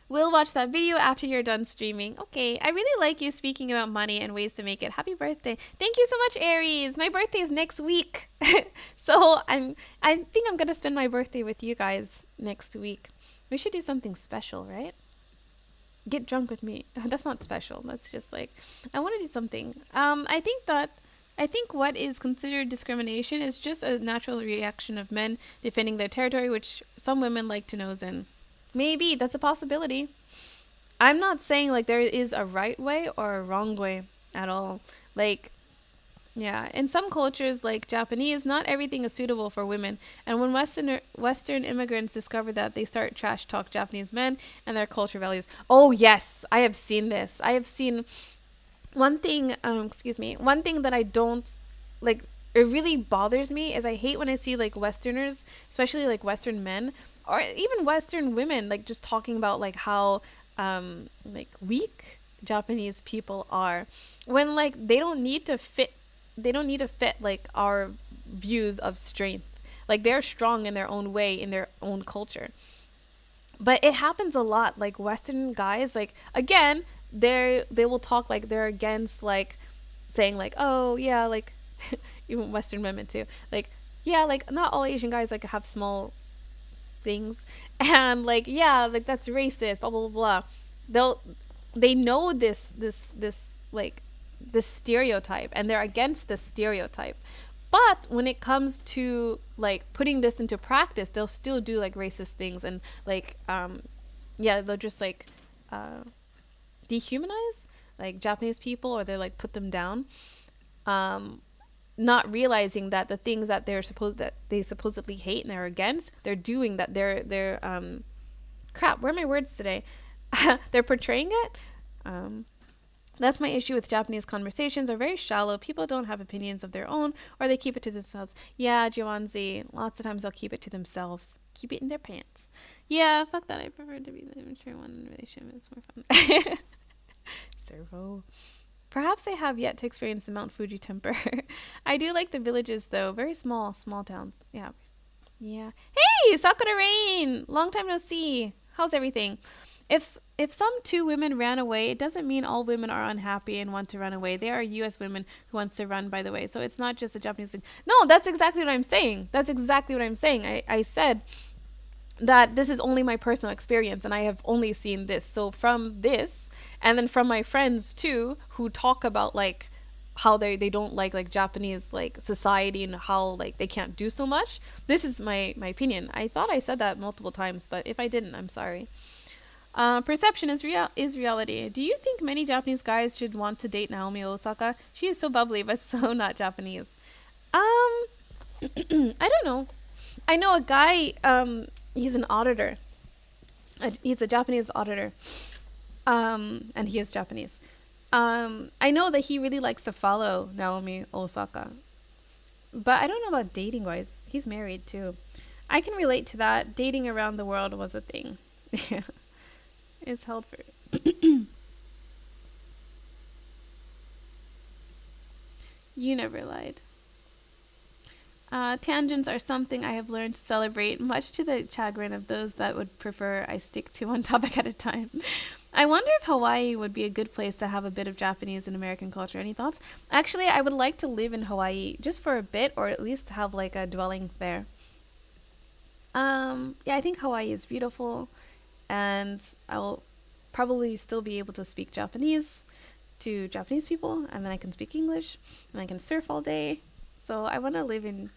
We'll watch that video after you're done streaming. Okay, I really like you speaking about money and ways to make it. Happy birthday. Thank you so much, Aries. My birthday is next week. So I think I'm going to spend my birthday with you guys next week. We should do something special, right? Get drunk with me. That's not special. That's just like, I want to do something. I think what is considered discrimination is just a natural reaction of men defending their territory, which some women like to nose in. Maybe that's a possibility. I'm not saying like there is a right way or a wrong way at all. Like, yeah, in some cultures like Japanese, not everything is suitable for women. And when Western immigrants discover that, they start trash talk Japanese men and their culture values. Oh yes, I have seen this. I have seen one thing. One thing that I don't like. It really bothers me is I hate when I see like Westerners, especially like Western men, or even Western women, like just talking about like how like weak Japanese people are, when like they don't need to fit like our views of strength. Like they're strong in their own way, in their own culture. But it happens a lot. Like Western guys, like again, they will talk like they're against like saying like, oh yeah, like even Western women too, like yeah, like not all Asian guys like have small things, and like yeah, like that's racist, blah blah blah blah. They'll they know this like this stereotype, and they're against this stereotype. But when it comes to like putting this into practice, they'll still do like racist things, and like yeah, they'll just like uh dehumanize like Japanese people, or they like put them down, um not realizing that the things that they supposedly hate and they're against, they're doing that, they're crap, where are my words today? They're portraying it. um that's my issue with Japanese conversations, are very shallow. People don't have opinions of their own, or they keep it to themselves. Yeah, Jiwanzi, lots of times they'll keep it to themselves, keep it in their pants. Yeah, fuck that, I prefer to be the immature one in a relationship, it's more fun. Servo. Perhaps they have yet to experience the Mount Fuji temper. I do like the villages though. Very small towns. Yeah. Yeah. Hey, Sakura Rain! Long time no see. How's everything? If some two women ran away, it doesn't mean all women are unhappy and want to run away. There are US women who wants to run, by the way. So it's not just a Japanese thing. No, that's exactly what I'm saying. That's exactly what I'm saying. I said that this is only my personal experience, and I have only seen this. So from this, and then from my friends too, who talk about like how they don't like Japanese like society, and how like they can't do so much. This is my opinion. I thought I said that multiple times, but if I didn't, I'm sorry. Perception is reality. Do you think many Japanese guys should want to date Naomi Osaka? She is so bubbly, but so not Japanese. I don't know. I know a guy. He's an auditor. He's a Japanese auditor. And he is Japanese. I know that he really likes to follow Naomi Osaka, but I don't know about dating wise. He's married too. I can relate to that. Dating around the world was a thing. Yeah, it's held for. You never lied. Tangents are something I have learned to celebrate, much to the chagrin of those that would prefer I stick to one topic at a time. I wonder if Hawaii would be a good place to have a bit of Japanese and American culture. Any thoughts? Actually, I would like to live in Hawaii just for a bit, or at least have like a dwelling there. Yeah, I think Hawaii is beautiful, and I'll probably still be able to speak Japanese to Japanese people, and then I can speak English, and I can surf all day. So I want to live in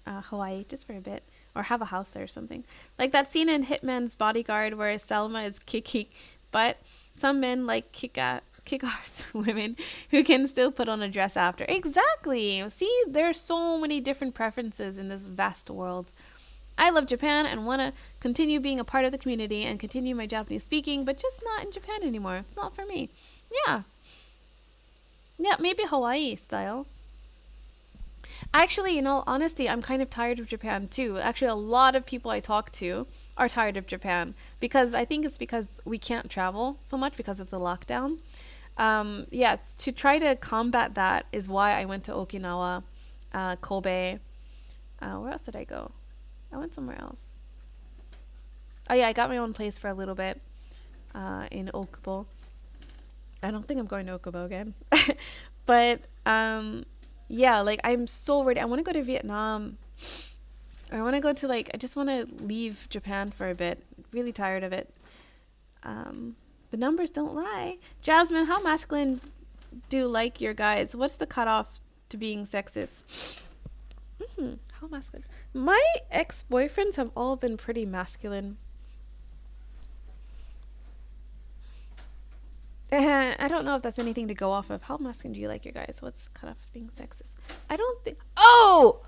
Hawaii just for a bit, or have a house there or something. Like that scene in Hitman's Bodyguard where Selma is kicking butt. Some men like kick-ass women who can still put on a dress after. Exactly. See, there are so many different preferences in this vast world. I love Japan and want to continue being a part of the community and continue my Japanese speaking, but just not in Japan anymore. It's not for me. Yeah. Yeah, maybe Hawaii style. Actually, in all honesty, I'm kind of tired of Japan too. Actually, a lot of people I talk to are tired of Japan, because I think it's because we can't travel so much because of the lockdown. Yes, to try to combat that is why I went to Okinawa, Kobe. Where else did I go? I went somewhere else. Oh yeah, I got my own place for a little bit in Okubo. I don't think I'm going to Okubo again. But yeah, like I'm so ready. I want to go to Vietnam. I want to go to like, I just want to leave Japan for a bit. Really tired of it. The numbers don't lie. Jasmine, how masculine do you like your guys? What's the cutoff to being sexist? How masculine? My ex-boyfriends have all been pretty masculine. I don't know if that's anything to go off of. How masculine do you like your guys? What's cut off being sexist? I don't think. Oh!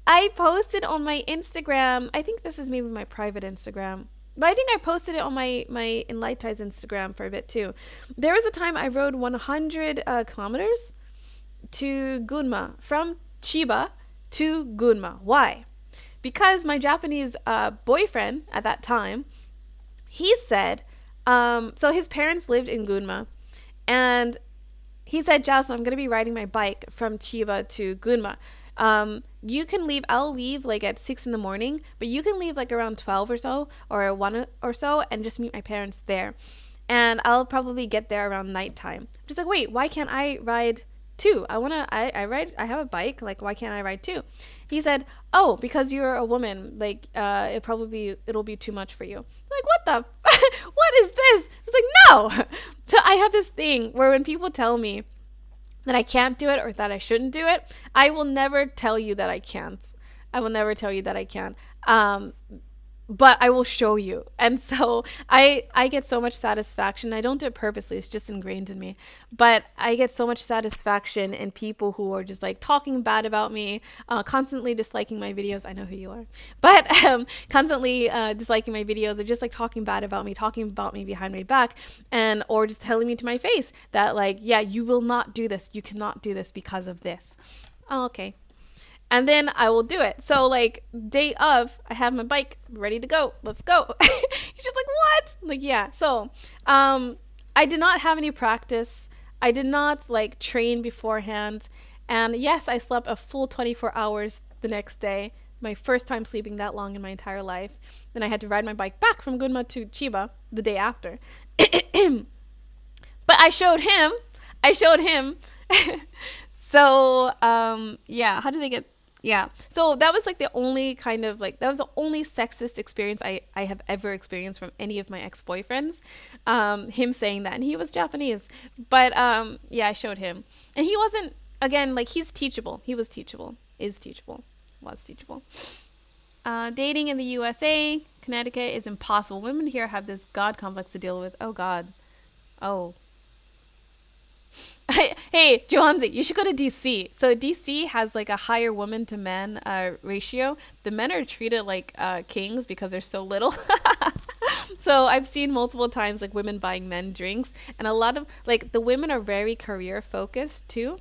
I posted on my Instagram. I think this is maybe my private Instagram, but I think I posted it on my Enlightize Instagram for a bit too. There was a time I rode 100 kilometers to Gunma, from Chiba to Gunma. Why? Because my Japanese boyfriend at that time, he said, so his parents lived in Gunma, and he said, Jasmine, I'm going to be riding my bike from Chiba to Gunma. You can leave, I'll leave like at 6 in the morning, but you can leave like around 12 or so, or 1 or so, and just meet my parents there. And I'll probably get there around nighttime. Just like, wait, why can't I ride too. I ride, I have a bike. Like, why can't I ride too? He said, oh, because you're a woman, like, it'll be too much for you. Like, what the, what is this? I was like, no. So I have this thing where when people tell me that I can't do it or that I shouldn't do it, I will never tell you that I can't. I will never tell you that I can. But I will show you. And so I get so much satisfaction. I don't do it purposely. It's just ingrained in me. But I get so much satisfaction in people who are just like talking bad about me, constantly disliking my videos. I know who you are. But constantly disliking my videos or just like talking about me behind my back, and or just telling me to my face that like, yeah, you will not do this. You cannot do this because of this. Oh, okay. And then I will do it. So like day of, I have my bike ready to go. Let's go. He's just like, what? Like, yeah. So I did not have any practice. I did not like train beforehand. And yes, I slept a full 24 hours the next day. My first time sleeping that long in my entire life. Then I had to ride my bike back from Gunma to Chiba the day after. But I showed him. So yeah, how did I get, yeah, so that was like the only kind of like, that was the only sexist experience I have ever experienced from any of my ex-boyfriends, him saying that. And he was Japanese, but yeah, I showed him, and he wasn't, again, like, he's teachable. He was teachable, is teachable, was teachable. Dating in the USA, Connecticut is impossible. Women here have this god complex to deal with. Oh god. Oh. Hey, Johansi, you should go to DC. So DC has like a higher woman to man ratio. The men are treated like kings because they're so little. So I've seen multiple times like women buying men drinks, and a lot of like the women are very career focused too.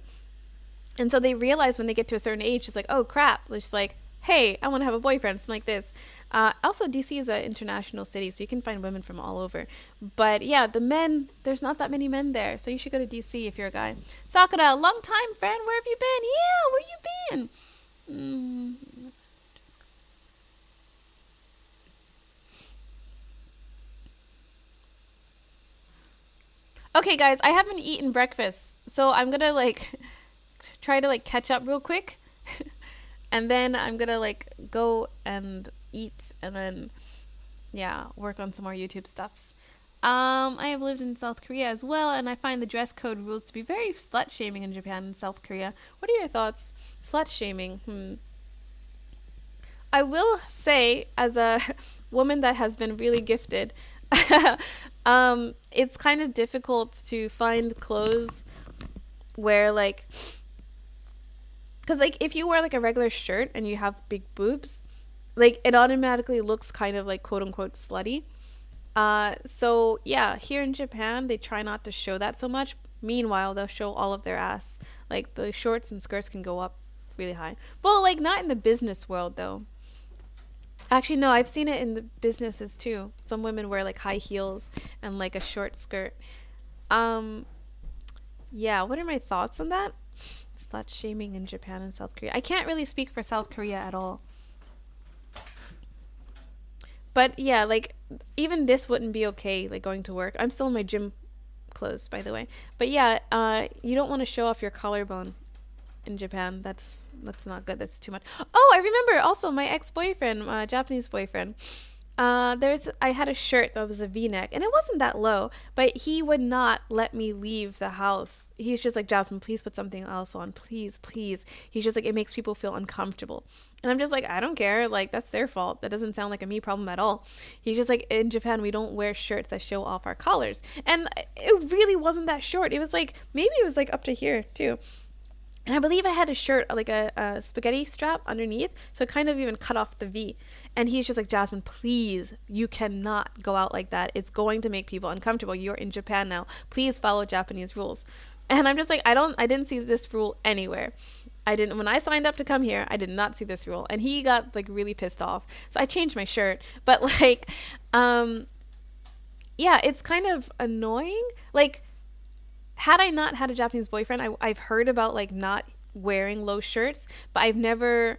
And so they realize when they get to a certain age, it's like, oh crap, they're just like, hey, I want to have a boyfriend, something like this. Also, DC is an international city, so you can find women from all over. But yeah, the men, there's not that many men there, so you should go to DC if you're a guy. Sakura, long time friend, where have you been? Yeah, where you been? Okay, guys, I haven't eaten breakfast, so I'm gonna like try to like catch up real quick. And then I'm gonna like go and eat, and then yeah, work on some more YouTube stuffs. I have lived in South Korea as well, and I find the dress code rules to be very slut shaming in Japan and South Korea. What are your thoughts? Slut shaming. I will say, as a woman that has been really gifted, it's kind of difficult to find clothes where like, because like if you wear like a regular shirt and you have big boobs, like it automatically looks kind of like quote unquote slutty. So yeah, here in Japan they try not to show that so much. Meanwhile, they'll show all of their ass. Like the shorts and skirts can go up really high. Well, like not in the business world though. Actually, no, I've seen it in the businesses too. Some women wear like high heels and like a short skirt. Um, yeah, what are my thoughts on that? Slut shaming in Japan and South Korea. I can't really speak for South Korea at all. But yeah, like even this wouldn't be okay, like going to work. I'm still in my gym clothes, by the way. But yeah, you don't want to show off your collarbone in Japan. That's not good. That's too much. Oh, I remember also my ex-boyfriend, my Japanese boyfriend. I had a shirt that was a V-neck, and it wasn't that low, but he would not let me leave the house. He's just like, Jasmine, please put something else on, please, please. He's just like, it makes people feel uncomfortable. And I'm just like, I don't care. Like, that's their fault. That doesn't sound like a me problem at all. He's just like, in Japan, we don't wear shirts that show off our collars. And it really wasn't that short. It was like, maybe it was like up to here too. And I believe I had a shirt, like a spaghetti strap underneath, so it kind of even cut off the V. And he's just like, Jasmine, please, you cannot go out like that. It's going to make people uncomfortable. You're in Japan now. Please follow Japanese rules. And I'm just like, I didn't see this rule anywhere. When I signed up to come here, I did not see this rule. And he got like really pissed off. So I changed my shirt. But like, yeah, it's kind of annoying. Like, had I not had a Japanese boyfriend, I've heard about like not wearing low shirts, but I've never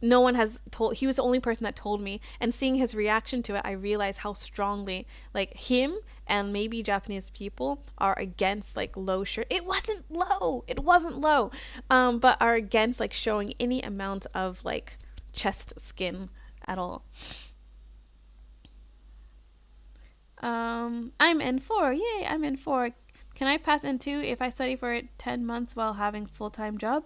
no one has told, he was the only person that told me, and seeing his reaction to it, I realized how strongly like him and maybe Japanese people are against like low shirt. It wasn't low, but are against like showing any amount of like chest skin at all. I'm N4. Yay, I'm N4. Can I pass N2 if I study for 10 months while having full-time job?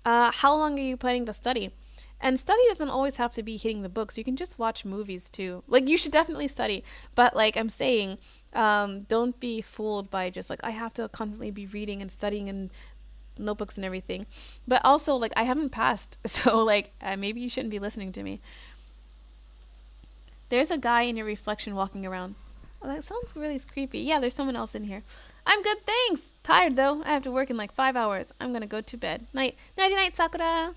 How long are you planning to study? And study doesn't always have to be hitting the books. You can just watch movies too. Like, you should definitely study. But like I'm saying, don't be fooled by just like I have to constantly be reading and studying and notebooks and everything. But also like I haven't passed, so like maybe you shouldn't be listening to me. There's a guy in your reflection walking around. Oh, that sounds really creepy. Yeah, there's someone else in here. I'm good, thanks. Tired though. I have to work in like 5 hours. I'm gonna go to bed. Night. Nighty night, Sakura.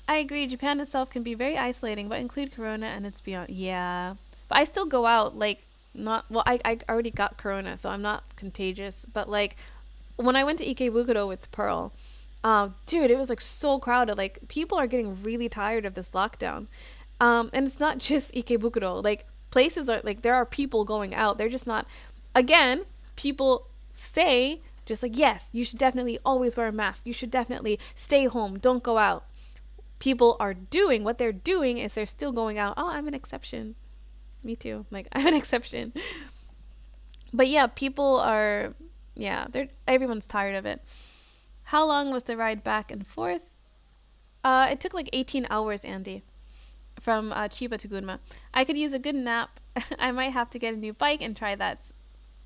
I agree. Japan itself can be very isolating, but include Corona and it's beyond. Yeah, but I still go out. Like, not well. I already got Corona, so I'm not contagious. But like, when I went to Ikebukuro with Pearl, dude, it was like so crowded. Like, people are getting really tired of this lockdown. And it's not just Ikebukuro. Like, places are like there are people going out. They're just not. Again, people say just like yes, you should definitely always wear a mask. You should definitely stay home. Don't go out. People are doing what they're doing is they're still going out. Oh, I'm an exception. Me too. Like I'm an exception. But yeah, people are yeah, they're everyone's tired of it. How long was the ride back and forth? It took like 18 hours, Andy, from Chiba to Gunma. I could use a good nap. I might have to get a new bike and try that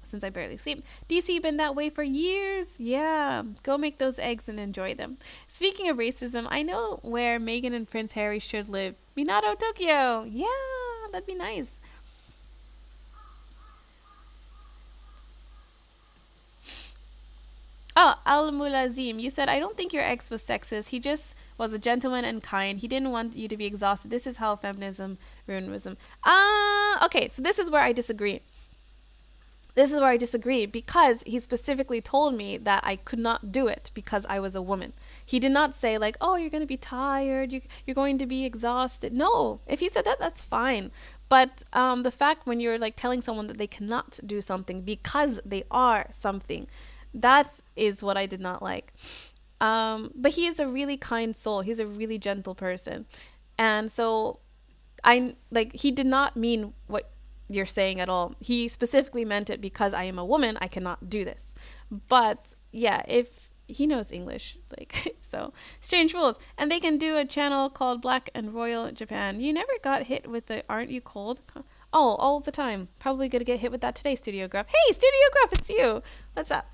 since I barely sleep. DC been that way for years. Yeah, go make those eggs and enjoy them. Speaking of racism, I know where Meghan and Prince Harry should live. Minato, Tokyo. Yeah, that'd be nice. Oh, Al Mulazim, you said, I don't think your ex was sexist. He just was a gentleman and kind. He didn't want you to be exhausted. This is how feminism ruined. Okay, so this is where I disagree because he specifically told me that I could not do it because I was a woman. He did not say like, "Oh, you're going to be tired, you're going to be exhausted." No. If he said that, that's fine. But the fact when you're like telling someone that they cannot do something because they are something, that is what I did not like. But he is a really kind soul. He's a really gentle person. And so I like he did not mean what you're saying at all. He specifically meant it because I am a woman, I cannot do this. But yeah, if he knows English, like so strange rules. And they can do a channel called Black and Royal Japan. You never got hit with the aren't you cold? Oh, all the time. Probably gonna get hit with that today, Studio Graph. Hey, Studio Graph, it's you. What's up?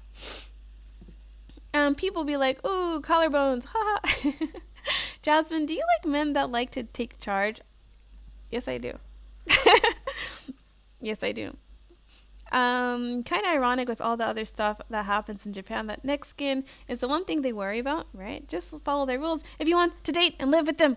People be like, ooh, collarbones, haha. Jasmine, do you like men that like to take charge? Yes, I do. Yes, I do. Kind of ironic with all the other stuff that happens in Japan that neck skin is the one thing they worry about, right? Just follow their rules if you want to date and live with them.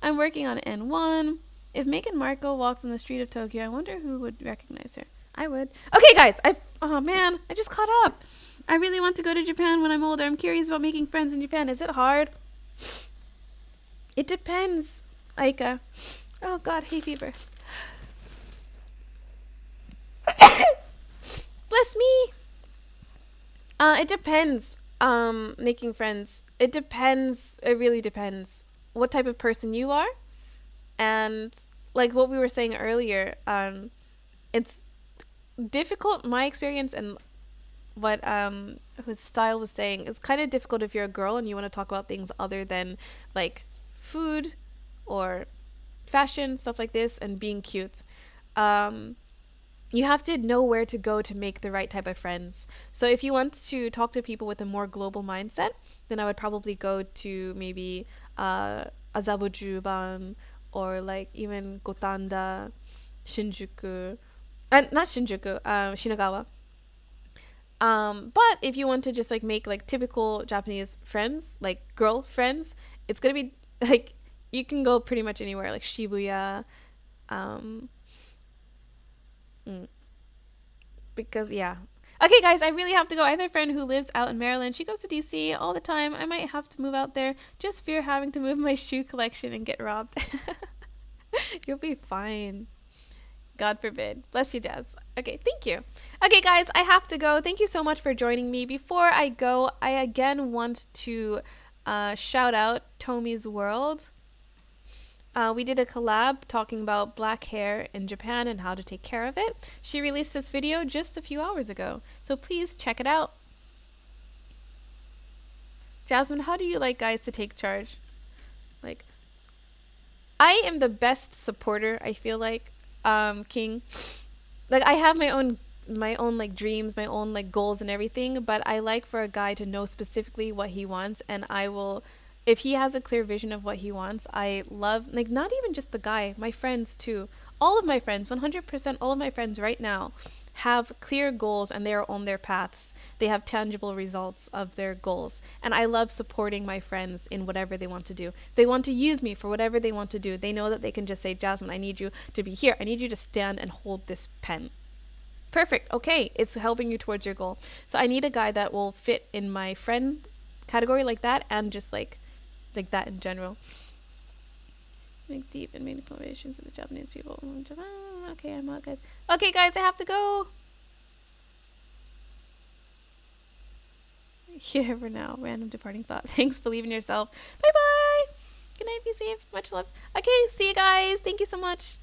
I'm working on N1. If Meghan Markle walks on the street of Tokyo, I wonder who would recognize her. I would. Okay, guys. Oh man, I just caught up. I really want to go to Japan when I'm older. I'm curious about making friends in Japan. Is it hard? It depends, Aika. Oh God, hay fever. Bless me. It depends. Making friends. It depends. It really depends what type of person you are, and like what we were saying earlier. It's difficult. My experience and what whose style was saying it's kind of difficult if you're a girl and you want to talk about things other than like food or fashion stuff like this and being cute. You have to know where to go to make the right type of friends. So if you want to talk to people with a more global mindset, then I would probably go to maybe Azabujuban or like even Gotanda, Shinjuku, and not Shinjuku, Shinagawa. But if you want to just like make like typical Japanese friends, like girl friends, it's gonna be like you can go pretty much anywhere, like Shibuya, um, because yeah. Okay, guys, I really have to go. I have a friend who lives out in Maryland. She goes to DC all the time. I might have to move out there. Just fear having to move my shoe collection and get robbed. You'll be fine. God forbid. Bless you, Jazz. Okay, thank you. Okay, guys, I have to go. Thank you so much for joining me. Before I go, I again want to shout out Tomi's World. We did a collab talking about black hair in Japan and how to take care of it. She released this video just a few hours ago, so please check it out. Jasmine, how do you like guys to take charge? Like, I am the best supporter, I feel like, King. Like, I have my own like dreams, my own like goals and everything, but I like for a guy to know specifically what he wants, and I will, if he has a clear vision of what he wants, I love, like, not even just the guy, my friends too. All of my friends, 100% all of my friends right now have clear goals and they are on their paths. They have tangible results of their goals. And I love supporting my friends in whatever they want to do. If they want to use me for whatever they want to do, they know that they can just say, Jasmine, I need you to be here. I need you to stand and hold this pen. Perfect. Okay. It's helping you towards your goal. So I need a guy that will fit in my friend category like that, and just like that in general. Make deep and meaningful relations with the Japanese people. Okay, I'm out, guys. Okay, guys, I have to go. Here for now. Random departing thought. Thanks. Believe in yourself. Bye bye. Good night. Be safe. Much love. Okay, see you guys. Thank you so much.